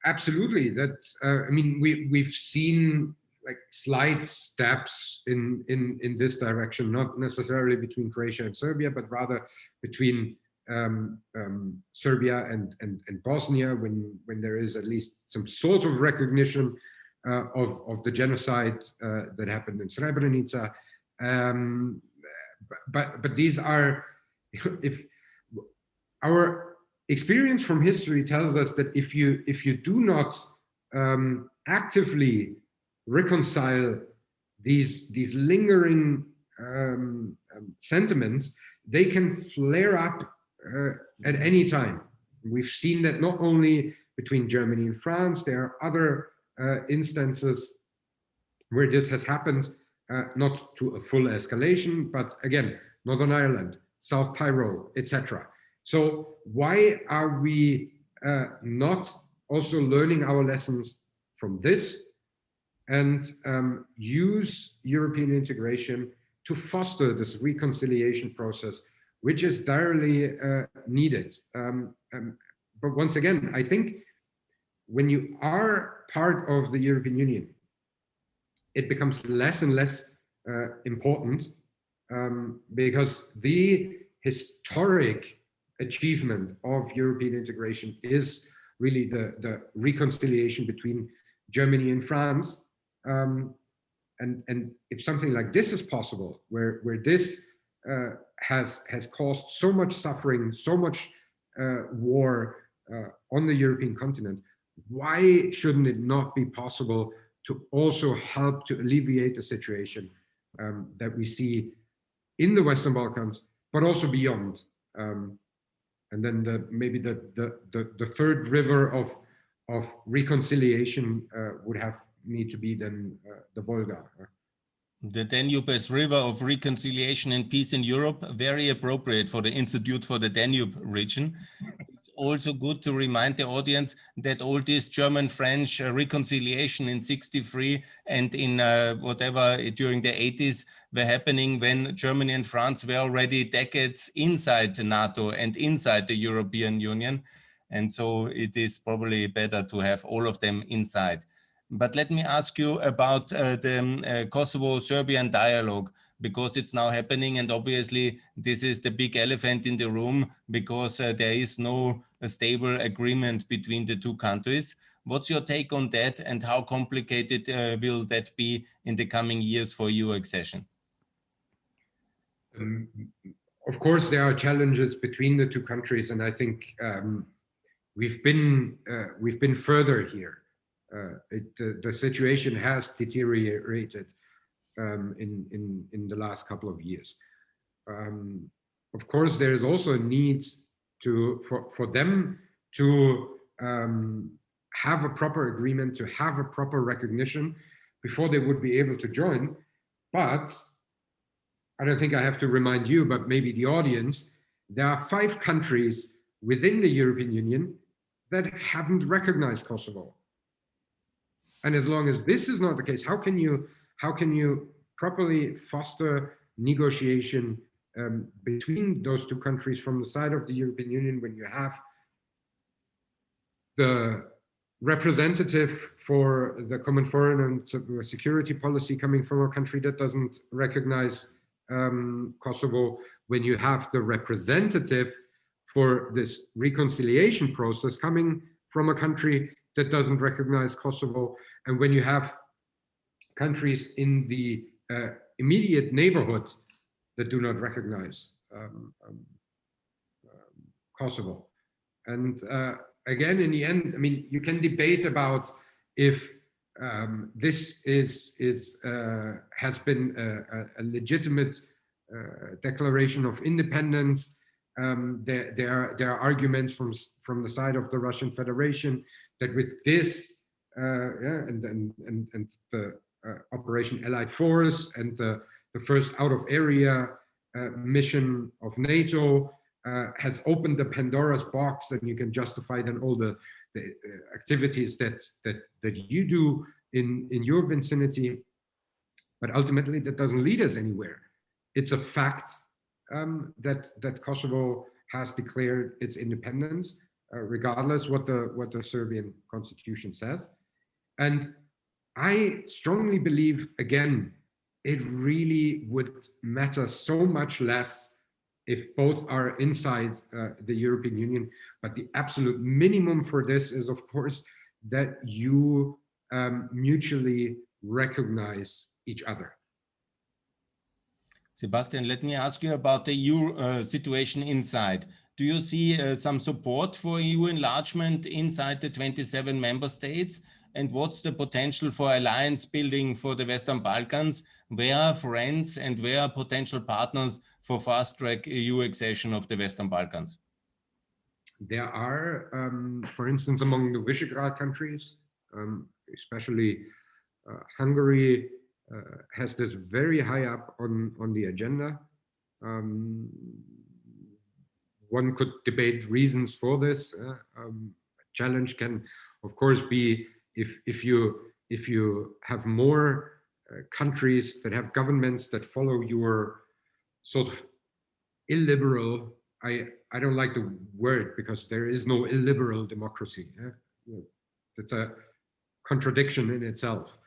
B: Absolutely. That I mean, we've seen like slight steps in this direction, not necessarily between Croatia and Serbia, but rather between Serbia and Bosnia, when there is at least some sort of recognition of the genocide that happened in Srebrenica. But these are, if our experience from history tells us that if you do not actively reconcile these lingering sentiments, they can flare up at any time. We've seen that not only between Germany and France, there are other instances where this has happened, not to a full escalation, but again, Northern Ireland, South Tyrol, etc. So why are we not also learning our lessons from this and use European integration to foster this reconciliation process, which is direly needed? But once again, I think when you are part of the European Union, it becomes less and less important because the historic achievement of European integration is really the reconciliation between Germany and France. And if something like this is possible, where this has caused so much suffering, so much war on the European continent, why shouldn't it not be possible to also help to alleviate the situation that we see in the Western Balkans, but also beyond? And then maybe the third river of reconciliation would need to be then the Volga.
A: The Danube as river of reconciliation and peace in Europe, very appropriate for the Institute for the Danube region. It's also good to remind the audience that all this German-French reconciliation in '63 and in whatever during the '80s were happening when Germany and France were already decades inside NATO and inside the European Union. And so it is probably better to have all of them inside. But let me ask you about the Kosovo-Serbian dialogue, because it's now happening, and obviously this is the big elephant in the room, because there is no stable agreement between the two countries. What's your take on that, and how complicated will that be in the coming years for EU accession?
B: Of course, there are challenges between the two countries, and I think we've been further here. The situation has deteriorated in the last couple of years. Of course, there is also a need for them to have a proper agreement, to have a proper recognition before they would be able to join. But I don't think I have to remind you, but maybe the audience, there are 5 countries within the European Union that haven't recognized Kosovo. And as long as this is not the case, how can you properly foster negotiation between those two countries from the side of the European Union when you have the representative for the common foreign and security policy coming from a country that doesn't recognize Kosovo, when you have the representative for this reconciliation process coming from a country that doesn't recognize Kosovo, and when you have countries in the immediate neighborhood that do not recognize Kosovo. And again, in the end, I mean, you can debate about if this has been a legitimate declaration of independence. There are arguments from the side of the Russian Federation that with this and the Operation Allied Force and the first out-of-area mission of NATO has opened the Pandora's box, and you can justify then all the activities that you do in your vicinity, but ultimately that doesn't lead us anywhere. It's a fact that Kosovo has declared its independence, regardless what the Serbian constitution says. And I strongly believe, again, it really would matter so much less if both are inside the European Union. But the absolute minimum for this is, of course, that you mutually recognize each other.
A: Sebastian, let me ask you about the EU situation inside. Do you see some support for EU enlargement inside the 27 member states? And what's the potential for alliance building for the Western Balkans? Where are friends and where are potential partners for fast-track EU accession of the Western Balkans?
B: There are, for instance, among the Visegrad countries, especially Hungary has this very high up on the agenda. One could debate reasons for this. Challenge can, of course, be if you have more countries that have governments that follow your sort of illiberal, I don't like the word because there is no illiberal democracy. It's a contradiction in itself.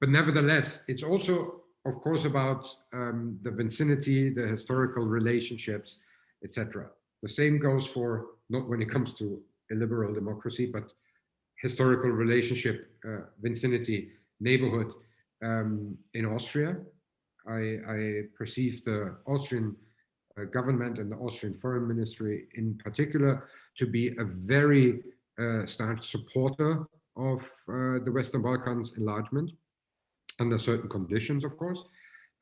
B: But nevertheless, it's also, of course, about the vicinity, the historical relationships, etc. The same goes for, not when it comes to illiberal democracy, but historical relationship, vicinity, neighborhood. In Austria, I perceive the Austrian government and the Austrian Foreign Ministry in particular to be a very staunch supporter of the Western Balkans enlargement, under certain conditions, of course,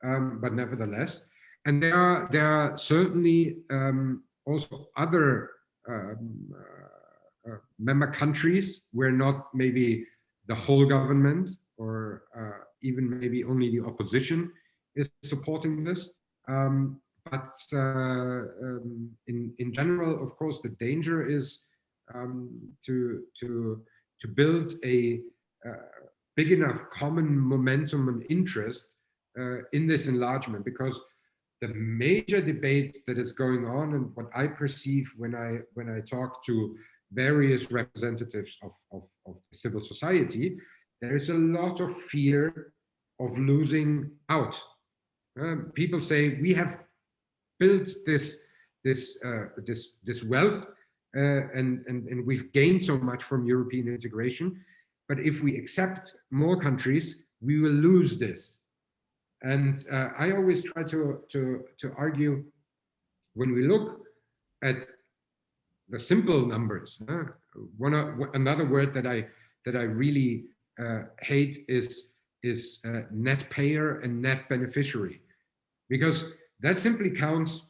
B: but nevertheless. And there are certainly also other member countries where not maybe the whole government or even maybe only the opposition is supporting this. But in general, of course, the danger is to build a big enough common momentum and interest in this enlargement, because the major debate that is going on, and what I perceive when I talk to various representatives of civil society, there is a lot of fear of losing out. People say we have built this wealth, and we've gained so much from European integration, but if we accept more countries, we will lose this. And I always try to argue, when we look at the simple numbers, another word that I really hate is net payer and net beneficiary, because that simply counts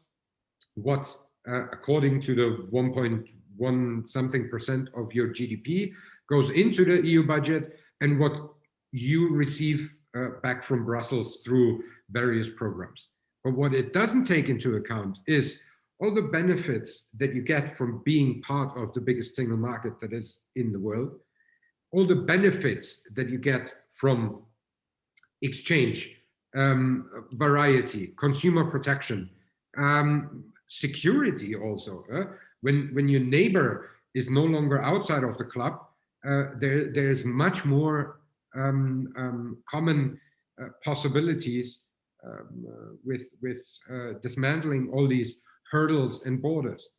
B: what, according to the 1.1 something % of your GDP goes into the EU budget, and what you receive back from Brussels through various programs. But what it doesn't take into account is all the benefits that you get from being part of the biggest single market that is in the world, all the benefits that you get from exchange, variety, consumer protection, security also. When your neighbor is no longer outside of the club, there's much more common possibilities with dismantling all these hurdles and borders.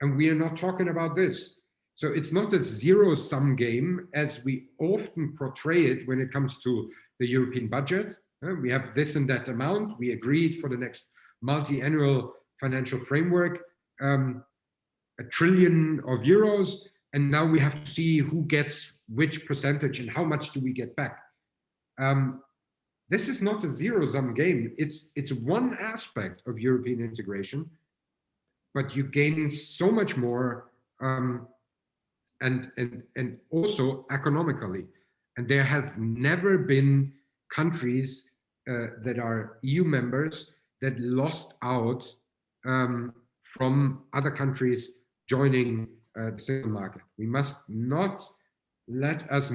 B: And we are not talking about this. So it's not a zero-sum game as we often portray it when it comes to the European budget. We have this and that amount. We agreed for the next multi-annual financial framework, €1 trillion, and now we have to see who gets which percentage and how much do we get back. This is not a zero-sum game. It's one aspect of European integration, but you gain so much more, and also economically. And there have never been countries that are EU members that lost out from other countries joining the single market. We must not let us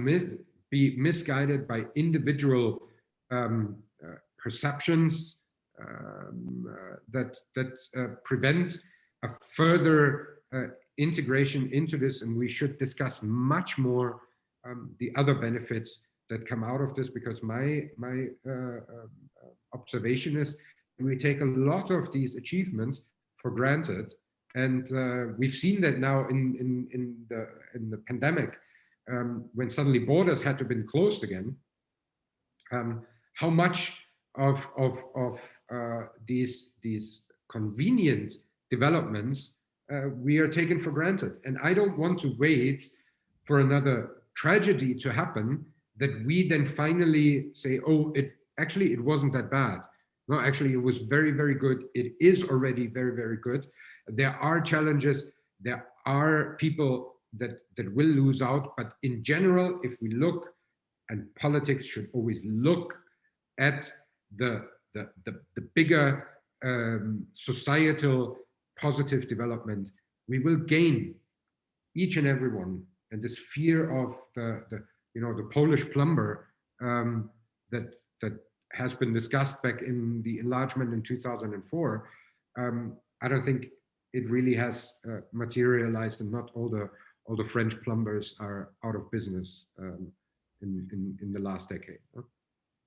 B: be misguided by individual perceptions that prevent a further integration into this, and we should discuss much more the other benefits that come out of this, because my observation is we take a lot of these achievements for granted, and we've seen that now in the pandemic, when suddenly borders had to be closed again, how much of these convenient developments we are taken for granted. And I don't want to wait for another tragedy to happen that we then finally say, oh, it wasn't that bad. No, actually, it was very, very good. It is already very, very good. There are challenges. There are people that will lose out. But in general, if we look, and politics should always look at the bigger societal positive development, we will gain, each and every one. And this fear of the Polish plumber that has been discussed back in the enlargement in 2004, I don't think it really has materialized, and not all the French plumbers are out of business in the last decade.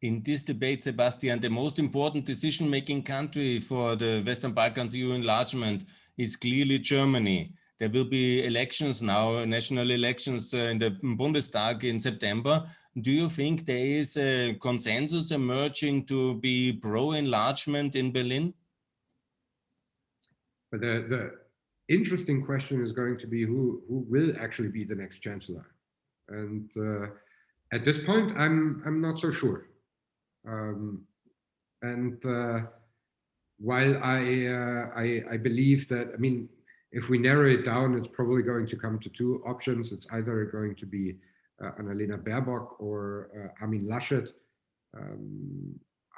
A: In this debate, Sebastian, the most important decision-making country for the Western Balkans EU enlargement is clearly Germany. There will be elections now, national elections in the Bundestag in September. Do you think there is a consensus emerging to be pro-enlargement in Berlin?
B: But the interesting question is going to be who will actually be the next chancellor. And at this point, I'm not so sure. While I believe that, I mean, if we narrow it down, it's probably going to come to two options. It's either going to be Annalena Baerbock or Armin Laschet.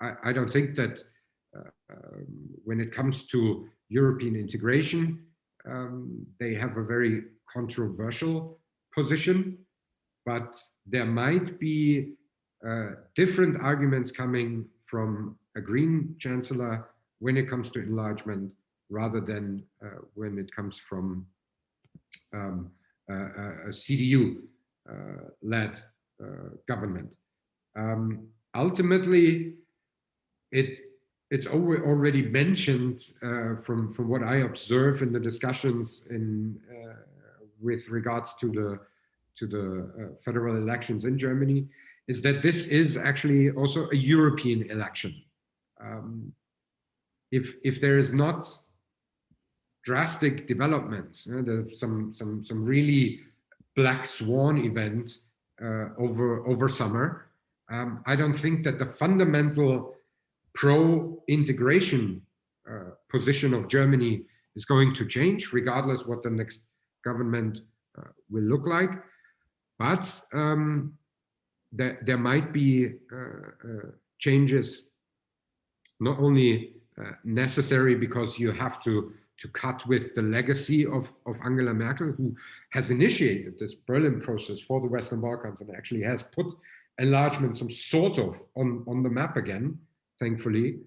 B: I don't think that when it comes to European integration, they have a very controversial position, but there might be different arguments coming from a Green chancellor when it comes to enlargement, rather than when it comes from a CDU-led government. Ultimately, it's already mentioned from what I observe in the discussions with regards to the federal elections in Germany, is that this is actually also a European election. If there is not drastic developments, some really black swan event over summer, I don't think that the fundamental pro-integration position of Germany is going to change, regardless what the next government will look like. But there might be changes, not only necessary because you have to cut with the legacy of Angela Merkel, who has initiated this Berlin process for the Western Balkans and actually has put enlargement some sort of on the map again, thankfully.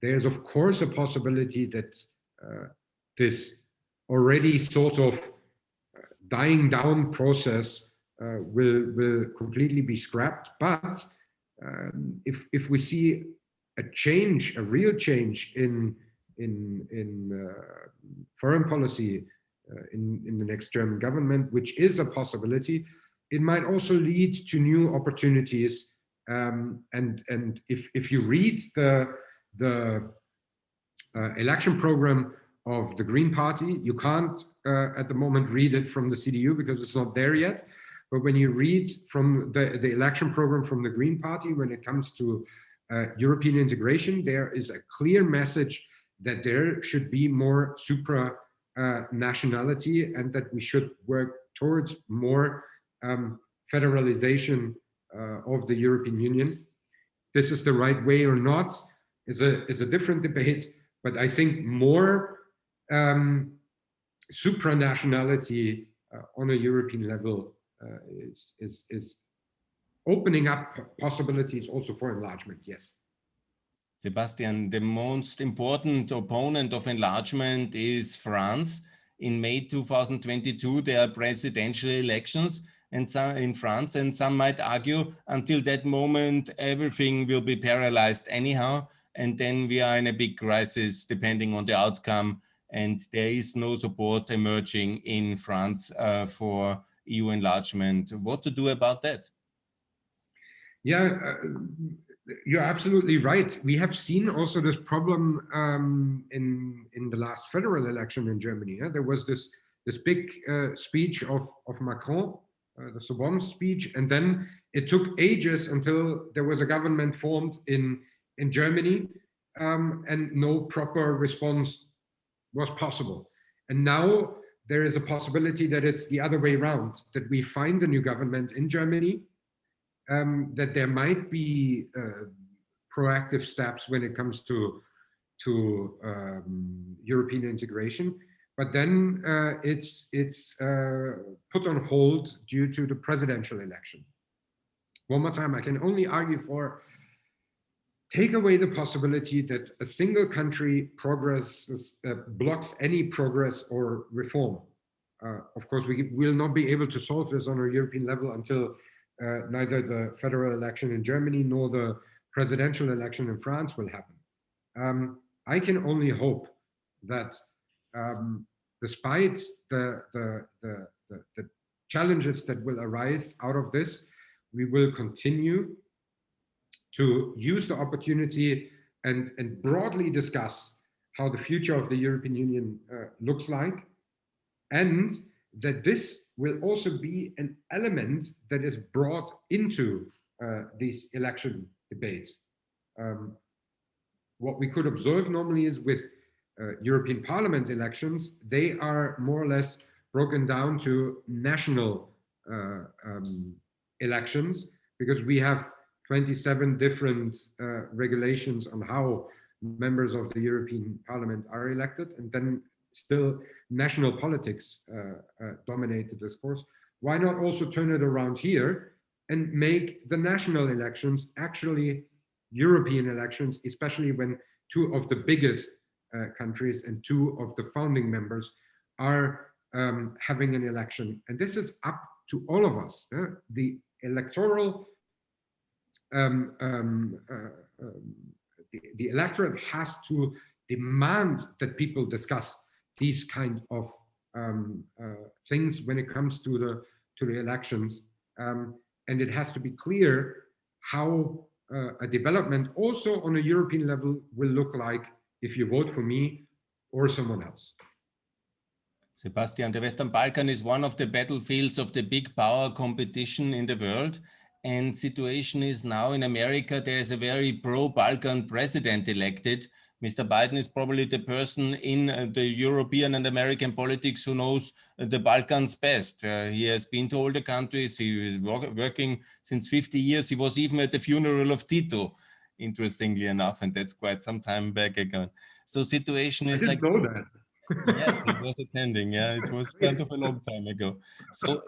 B: There's of course a possibility that this already sort of dying down process will completely be scrapped. But if we see a change, a real change in foreign policy in the next German government, which is a possibility, it might also lead to new opportunities. And if you read the election program of the Green Party, you can't at the moment read it from the CDU because it's not there yet. But when you read from the election program from the Green Party, when it comes to European integration, there is a clear message that there should be more supranationality and that we should work towards more federalization of the European Union. This is the right way or not is a different debate, but I think more supranationality on a European level is opening up possibilities also for enlargement, yes.
A: Sebastian, the most important opponent of enlargement is France. In May 2022, there are presidential elections in France, and some might argue until that moment, everything will be paralyzed anyhow, and then we are in a big crisis depending on the outcome, and there is no support emerging in France for EU enlargement. What to do about that?
B: Yeah, you're absolutely right. We have seen also this problem in the last federal election in Germany. There was this big speech of Macron, the Sorbonne speech, and then it took ages until there was a government formed in Germany, and no proper response was possible. And now there is a possibility that it's the other way around, that we find a new government in Germany, that there might be proactive steps when it comes to European integration, but then it's put on hold due to the presidential election. One more time, I can only argue for take away the possibility that a single country blocks any progress or reform. Of course, we will not be able to solve this on a European level until neither the federal election in Germany nor the presidential election in France will happen. I can only hope that despite the challenges that will arise out of this, we will continue to use the opportunity and broadly discuss how the future of the European Union looks like, and that this will also be an element that is brought into these election debates. What we could observe normally is with European Parliament elections, they are more or less broken down to national elections, because we have 27 different regulations on how members of the European Parliament are elected, and then still national politics dominate the discourse. Why not also turn it around here and make the national elections actually European elections, especially when two of the biggest countries and two of the founding members are having an election. And this is up to all of us. The electoral, the electorate has to demand that people discuss these kind of things when it comes to the elections. And it has to be clear how a development also on a European level will look like if you vote for me or someone else.
A: Sebastian, the Western Balkan is one of the battlefields of the big power competition in the world. And situation is now in America, there's a very pro-Balkan president elected. Mr. Biden is probably the person in the European and American politics who knows the Balkans best. He has been to all the countries. He is working since 50 years. He was even at the funeral of Tito, interestingly enough, and that's quite some time back again. So situation is like...
B: know that.
A: Yes, he was attending. Yeah, it was kind of a long time ago. So,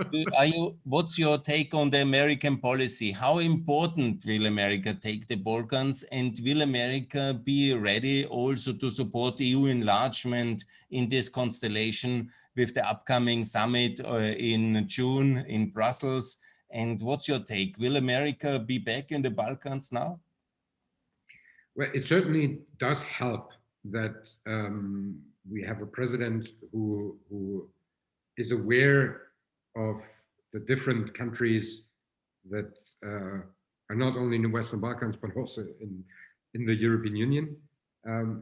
A: what's your take on the American policy? How important will America take the Balkans, and will America be ready also to support EU enlargement in this constellation with the upcoming summit in June in Brussels? And what's your take? Will America be back in the Balkans now?
B: Well, it certainly does help that we have a president who is aware of the different countries that are not only in the Western Balkans, but also in the European Union.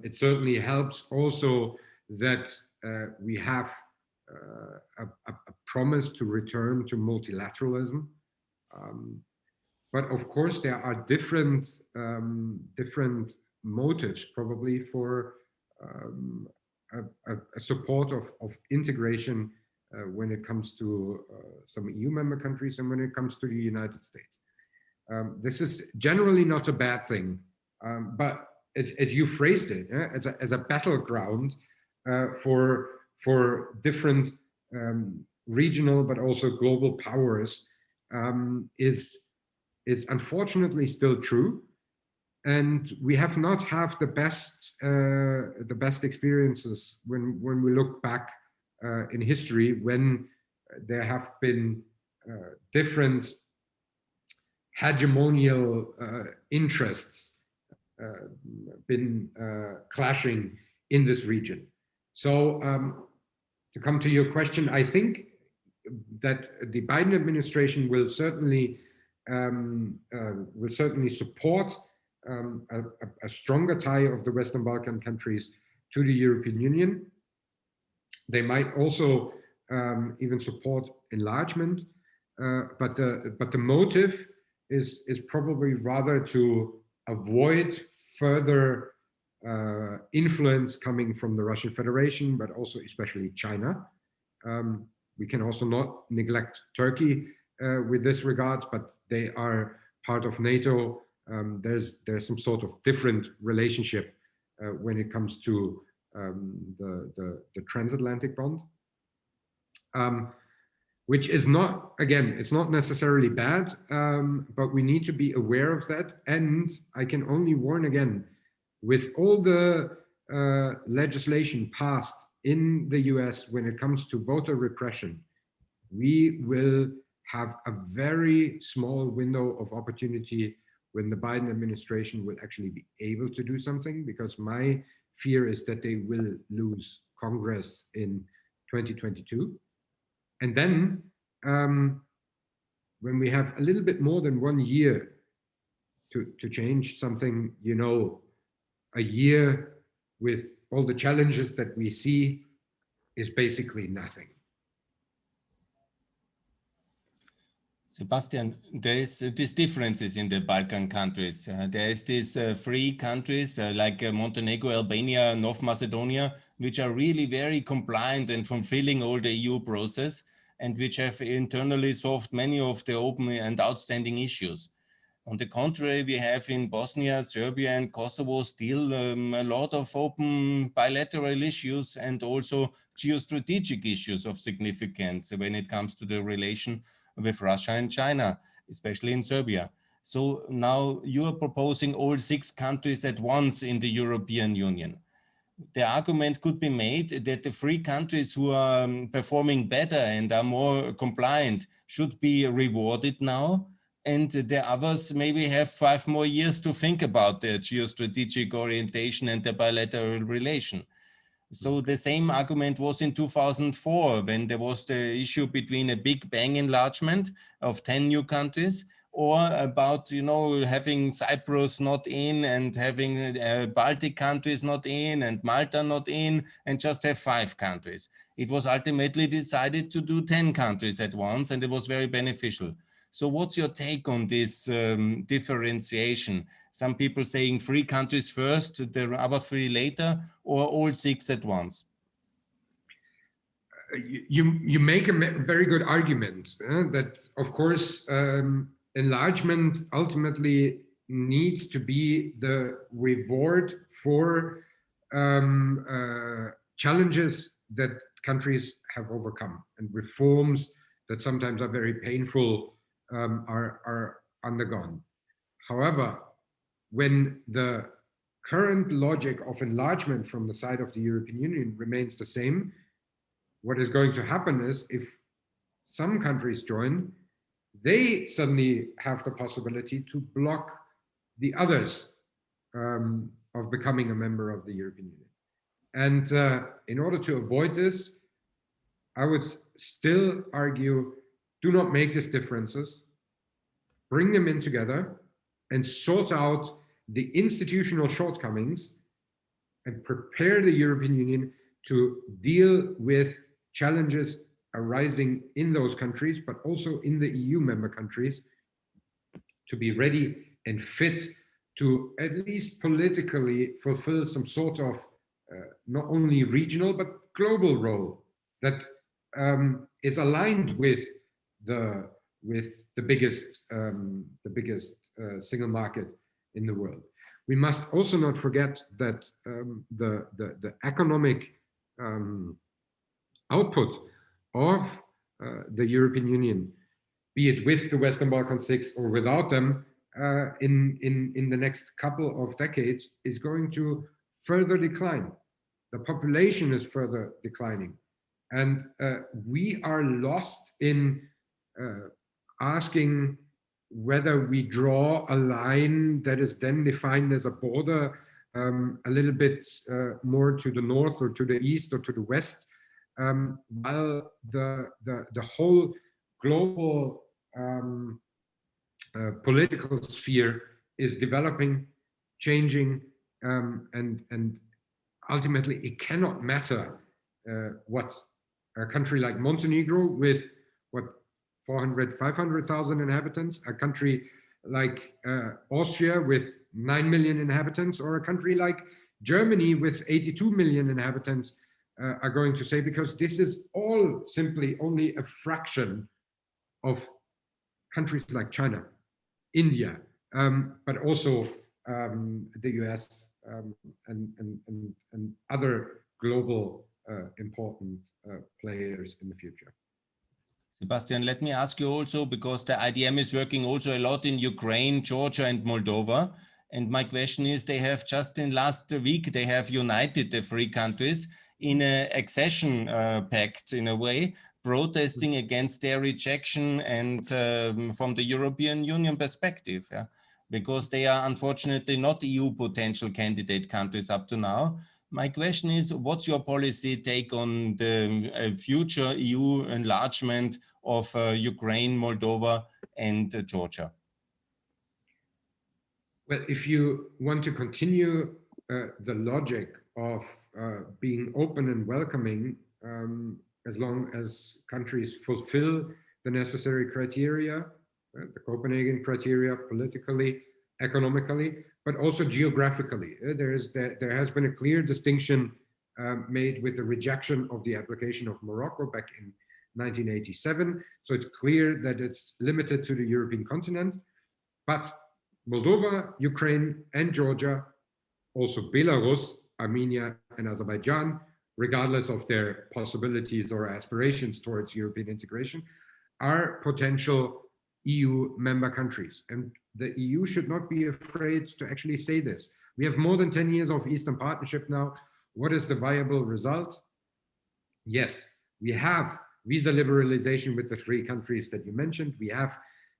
B: It certainly helps also that we have a promise to return to multilateralism. But of course, there are different motives probably for a support of integration when it comes to some EU member countries and when it comes to the United States. This is generally not a bad thing, but as you phrased it, as a battleground for different regional but also global powers is unfortunately still true. And we have not had the best experiences when we look back in history, when there have been different hegemonial interests been clashing in this region. So to come to your question, I think that the Biden administration will certainly support a stronger tie of the Western Balkan countries to the European Union. They might also even support enlargement, but the motive is probably rather to avoid further influence coming from the Russian Federation, but also especially China. We can also not neglect Turkey with this regard, but they are part of NATO. There's some sort of different relationship when it comes to the transatlantic bond, which is not, again, it's not necessarily bad, but we need to be aware of that. And I can only warn again, with all the legislation passed in the US when it comes to voter repression, we will have a very small window of opportunity when the Biden administration will actually be able to do something, because my fear is that they will lose Congress in 2022. And then when we have a little bit more than 1 year to change something, you know, a year with all the challenges that we see is basically nothing.
A: Sebastian, there is these differences in the Balkan countries. There is these free countries like Montenegro, Albania, North Macedonia, which are really very compliant and fulfilling all the EU process, and which have internally solved many of the open and outstanding issues. On the contrary, we have in Bosnia, Serbia, and Kosovo still a lot of open bilateral issues and also geostrategic issues of significance when it comes to the relation with Russia and China, especially in Serbia. So now you are proposing all 6 countries at once in the European Union. The argument could be made that the 3 countries who are performing better and are more compliant should be rewarded now, and the others maybe have 5 more years to think about their geostrategic orientation and their bilateral relation. So the same argument was in 2004 when there was the issue between a big bang enlargement of 10 new countries, or about, you know, having Cyprus not in and having Baltic countries not in and Malta not in and just have 5 countries. It was ultimately decided to do 10 countries at once, and it was very beneficial. So what's your take on this differentiation? Some people saying 3 countries first, the other 3 later, or all 6 at once?
B: You make a very good argument that, of course, enlargement ultimately needs to be the reward for challenges that countries have overcome, and reforms that sometimes are very painful are undergone. However, when the current logic of enlargement from the side of the European Union remains the same, what is going to happen is, if some countries join, they suddenly have the possibility to block the others of becoming a member of the European Union. And in order to avoid this, I would still argue, do not make these differences, bring them in together, and sort out the institutional shortcomings and prepare the European Union to deal with challenges arising in those countries, but also in the EU member countries, to be ready and fit to at least politically fulfill some sort of not only regional but global role that is aligned with the biggest single market in the world. We must also not forget that the economic output of the European Union, be it with the Western Balkan 6 or without them, in the next couple of decades, is going to further decline. The population is further declining. And we are lost in asking whether we draw a line that is then defined as a border a little bit more to the north or to the east or to the west, while the whole global political sphere is developing, changing, and ultimately it cannot matter what a country like Montenegro with 400, 500,000 inhabitants, a country like Austria with 9 million inhabitants, or a country like Germany with 82 million inhabitants are going to say, because this is all simply only a fraction of countries like China, India, but also the US and other global important players in the future.
A: Sebastian, let me ask you also, because the IDM is working also a lot in Ukraine, Georgia, and Moldova. And my question is, they have just in last week, they have united the 3 countries in an accession pact, in a way, protesting against their rejection and from the European Union perspective, yeah? Because they are unfortunately not EU potential candidate countries up to now. My question is, what's your policy take on the future EU enlargement of Ukraine, Moldova, and Georgia?
B: Well, if you want to continue the logic of being open and welcoming, as long as countries fulfill the necessary criteria, the Copenhagen criteria, politically, economically, but also geographically. There has been a clear distinction made with the rejection of the application of Morocco back in 1987. So it's clear that it's limited to the European continent. But Moldova, Ukraine, and Georgia, also Belarus, Armenia, and Azerbaijan, regardless of their possibilities or aspirations towards European integration, are potential EU member countries. And the EU should not be afraid to actually say this. We have more than 10 years of Eastern Partnership now. What is the viable result? Yes, we have visa liberalization with the 3 countries that you mentioned. We have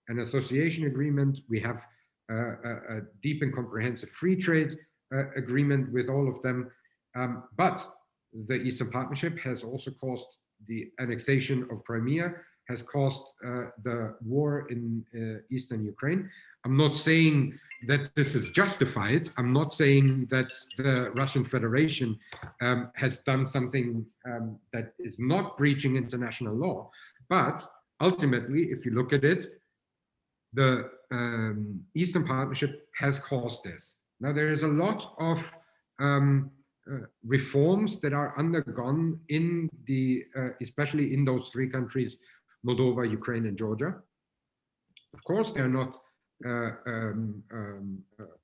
B: an association agreement. We have a deep and comprehensive free trade agreement with all of them. But the Eastern Partnership has also caused the annexation of Crimea, has caused the war in Eastern Ukraine. I'm not saying that this is justified. I'm not saying that the Russian Federation has done something that is not breaching international law. But ultimately, if you look at it, the Eastern Partnership has caused this. Now, there is a lot of reforms that are undergone in the, especially in those 3 countries, Moldova, Ukraine, and Georgia. Of course, they're not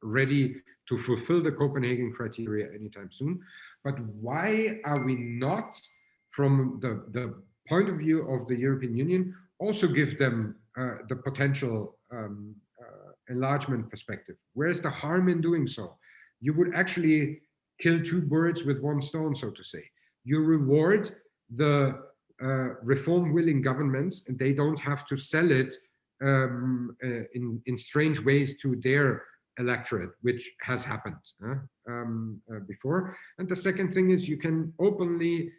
B: ready to fulfill the Copenhagen criteria anytime soon. But why are we not, from the point of view of the European Union, also give them the potential enlargement perspective? Where's the harm in doing so? You would actually kill 2 birds with 1 stone, so to say. You reward the reform-willing governments, and they don't have to sell it in strange ways to their electorate, which has happened before. And the second thing is you can openly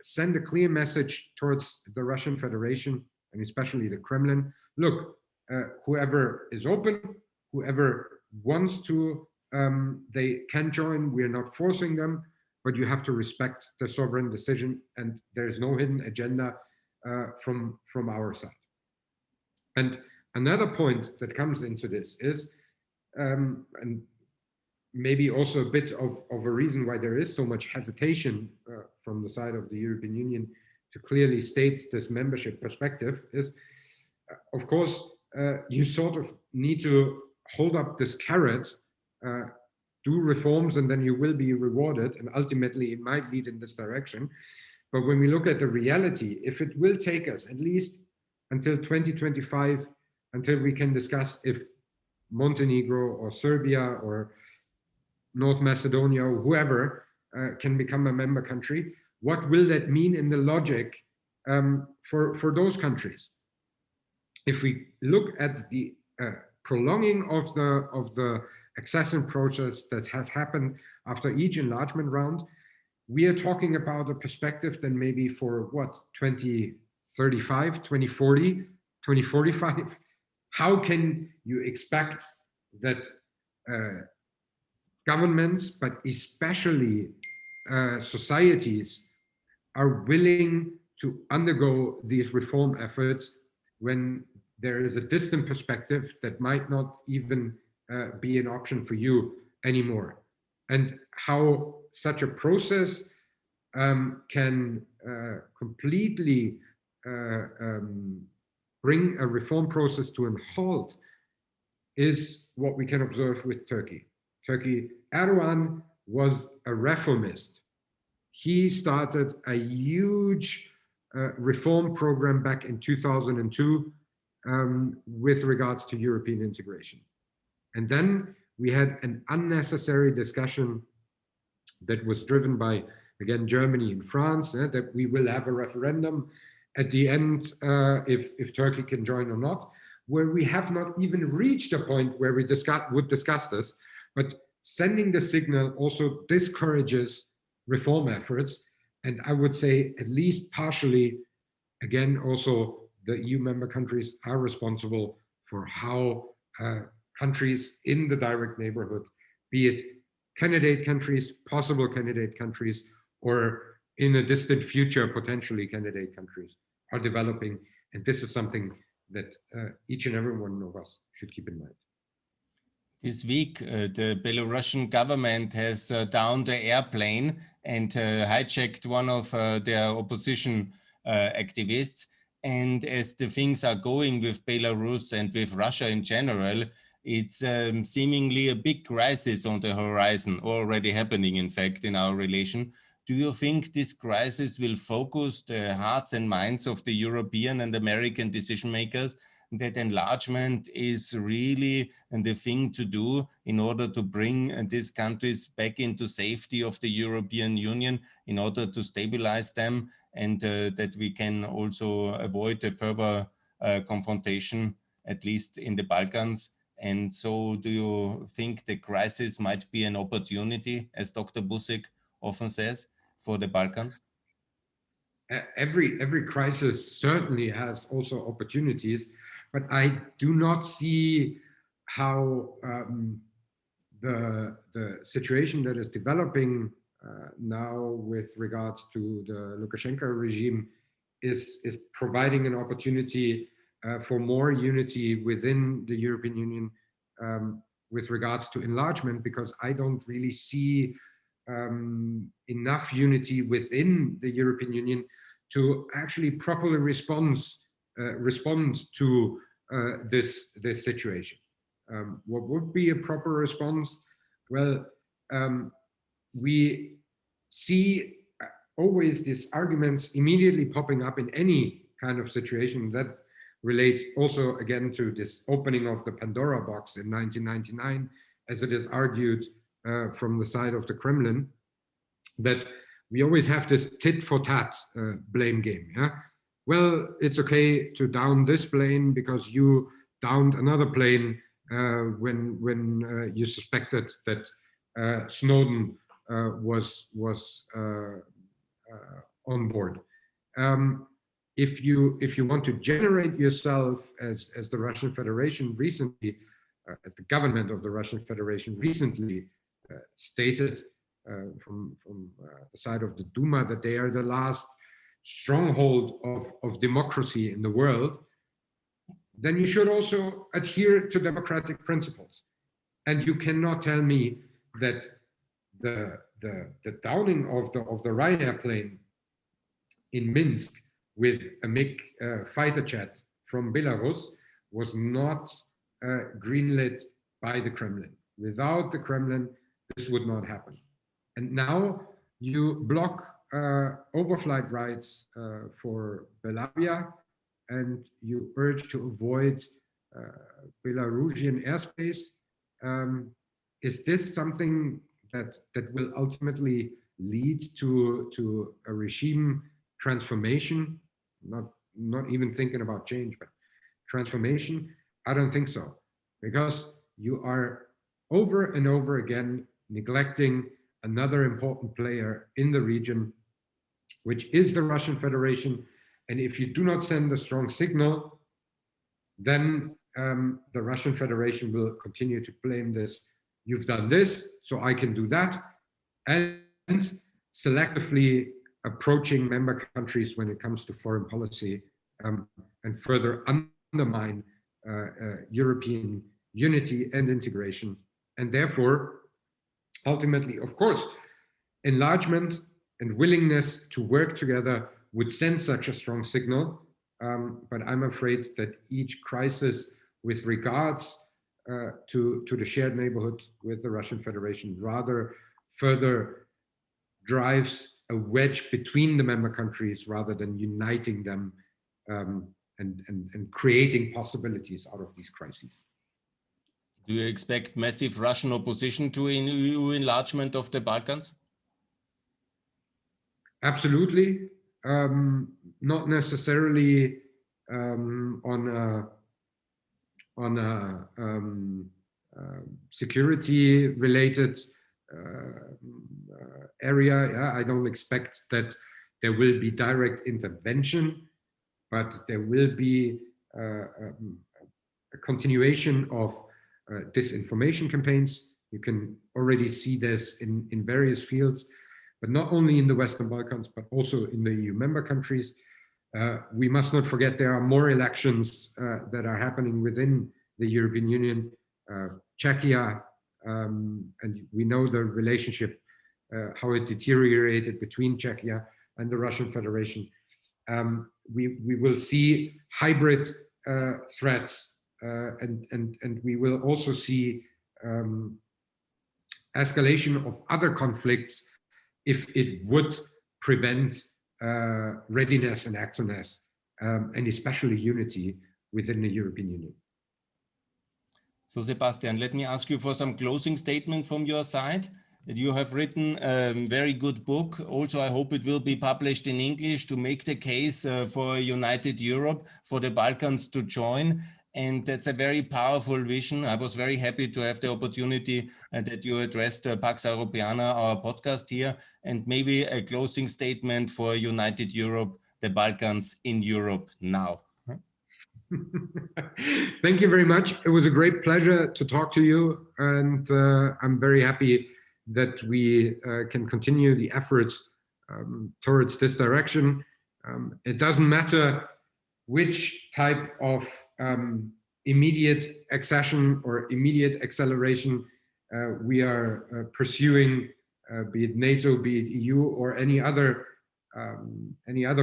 B: send a clear message towards the Russian Federation, and especially the Kremlin. Look, whoever is open, whoever wants to, they can join. We're not forcing them, but you have to respect the sovereign decision, and there is no hidden agenda from our side. And another point that comes into this is, and maybe also a bit of a reason why there is so much hesitation from the side of the European Union to clearly state this membership perspective is, of course, you sort of need to hold up this carrot, do reforms, and then you will be rewarded, and ultimately it might lead in this direction. But when we look at the reality, if it will take us at least until 2025, until we can discuss if Montenegro or Serbia or North Macedonia or whoever can become a member country, what will that mean in the logic for those countries? If we look at the prolonging of the accession process that has happened after each enlargement round, we are talking about a perspective then maybe for what, 2035, 2040, 2045? How can you expect that governments, but especially societies, are willing to undergo these reform efforts when there is a distant perspective that might not even be an option for you anymore? And how such a process can completely bring a reform process to a halt is what we can observe with Turkey. Erdogan was a reformist. He started a huge reform program back in 2002 with regards to European integration. And then we had an unnecessary discussion that was driven by, again, Germany and France, that we will have a referendum at the end if Turkey can join or not, where we have not even reached a point where we would discuss this. But sending the signal also discourages reform efforts. And I would say at least partially, again, also the EU member countries are responsible for how countries in the direct neighborhood, be it candidate countries, possible candidate countries, or in a distant future, potentially candidate countries, are developing. And this is something that each and every one of us should keep in mind.
A: This week, the Belarusian government has downed the airplane and hijacked one of their opposition activists. And as the things are going with Belarus and with Russia in general, it's seemingly a big crisis on the horizon, already happening, in fact, in our relation. Do you think this crisis will focus the hearts and minds of the European and American decision makers that enlargement is really the thing to do in order to bring these countries back into safety of the European Union, in order to stabilize them, and that we can also avoid a further confrontation, at least in the Balkans? And so do you think the crisis might be an opportunity, as Dr. Busek often says, for the Balkans?
B: Every crisis certainly has also opportunities, but I do not see how the situation that is developing now with regards to the Lukashenko regime is providing an opportunity for more unity within the European Union with regards to enlargement, because I don't really see enough unity within the European Union to actually properly respond to this situation. What would be a proper response? Well, we see always these arguments immediately popping up in any kind of situation that relates also again to this opening of the Pandora box in 1999, as it is argued from the side of the Kremlin, that we always have this tit for tat blame game. Yeah? Well, it's okay to down this plane because you downed another plane when you suspected that Snowden was on board. If you want to generate yourself as the Russian Federation recently, as the government of the Russian Federation recently stated from the side of the Duma, that they are the last stronghold of democracy in the world, then you should also adhere to democratic principles. And you cannot tell me that the downing of the Ryanair plane in Minsk with a MiG fighter jet from Belarus was not greenlit by the Kremlin. Without the Kremlin, this would not happen. And now you block overflight rights for Belavia, and you urge to avoid Belarusian airspace. Is this something that will ultimately lead to a regime transformation? Not even thinking about change, but transformation? I don't think so, because you are over and over again neglecting another important player in the region, which is the Russian Federation. And if you do not send a strong signal, then the Russian Federation will continue to blame this. You've done this, so I can do that. And selectively approaching member countries when it comes to foreign policy, and further undermine European unity and integration. And therefore, ultimately, of course, enlargement and willingness to work together would send such a strong signal. But I'm afraid that each crisis with regards to the shared neighborhood with the Russian Federation rather further drives a wedge between the member countries rather than uniting them and creating possibilities out of these crises.
A: Do you expect massive Russian opposition to EU enlargement of the Balkans?
B: Absolutely. Not necessarily on a security-related area. Yeah, I don't expect that there will be direct intervention, but there will be a continuation of disinformation campaigns. You can already see this in various fields, but not only in the Western Balkans, but also in the EU member countries. We must not forget there are more elections that are happening within the European Union. Czechia, and we know the relationship, how it deteriorated between Czechia and the Russian Federation. We will see hybrid threats, and we will also see escalation of other conflicts if it would prevent readiness and activeness, and especially unity within the European Union.
A: So Sebastian, let me ask you for some closing statement from your side. You have written a very good book. Also, I hope it will be published in English to make the case for a united Europe, for the Balkans to join. And that's a very powerful vision. I was very happy to have the opportunity that you addressed Pax Europiana, our podcast here, and maybe a closing statement for united Europe, the Balkans in Europe now.
B: Thank you very much. It was a great pleasure to talk to you, and I'm very happy that we can continue the efforts towards this direction. It doesn't matter which type of immediate accession or immediate acceleration we are pursuing, be it NATO, be it EU, or any other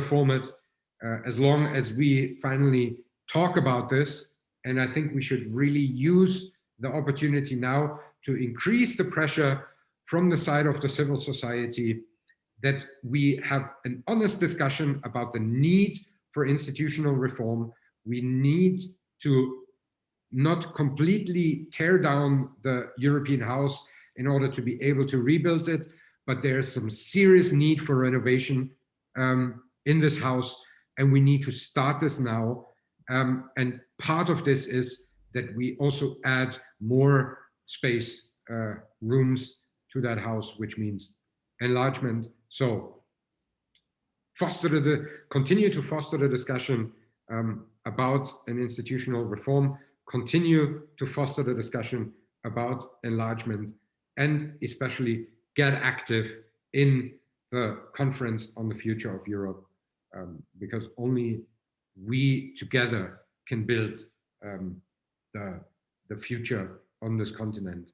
B: format, as long as we finally talk about this. And I think we should really use the opportunity now to increase the pressure from the side of the civil society, that we have an honest discussion about the need for institutional reform. We need to not completely tear down the European house in order to be able to rebuild it, but there's some serious need for renovation in this house, and we need to start this now. And part of this is that we also add more space, rooms to that house, which means enlargement. So continue to foster the discussion about an institutional reform, continue to foster the discussion about enlargement, and especially get active in the conference on the future of Europe, because only we together can build the future on this continent.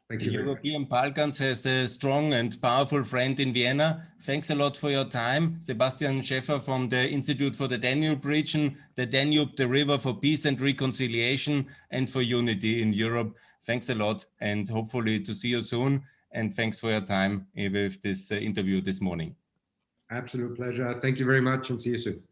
B: Thank you.
A: The European Balkans has a strong and powerful friend in Vienna. Thanks a lot for your time. Sebastian Schaeffer from the Institute for the Danube region, the Danube, the river for peace and reconciliation and for unity in Europe. Thanks a lot, and hopefully to see you soon. And thanks for your time with this interview this morning.
B: Absolute pleasure. Thank you very much, and see you soon.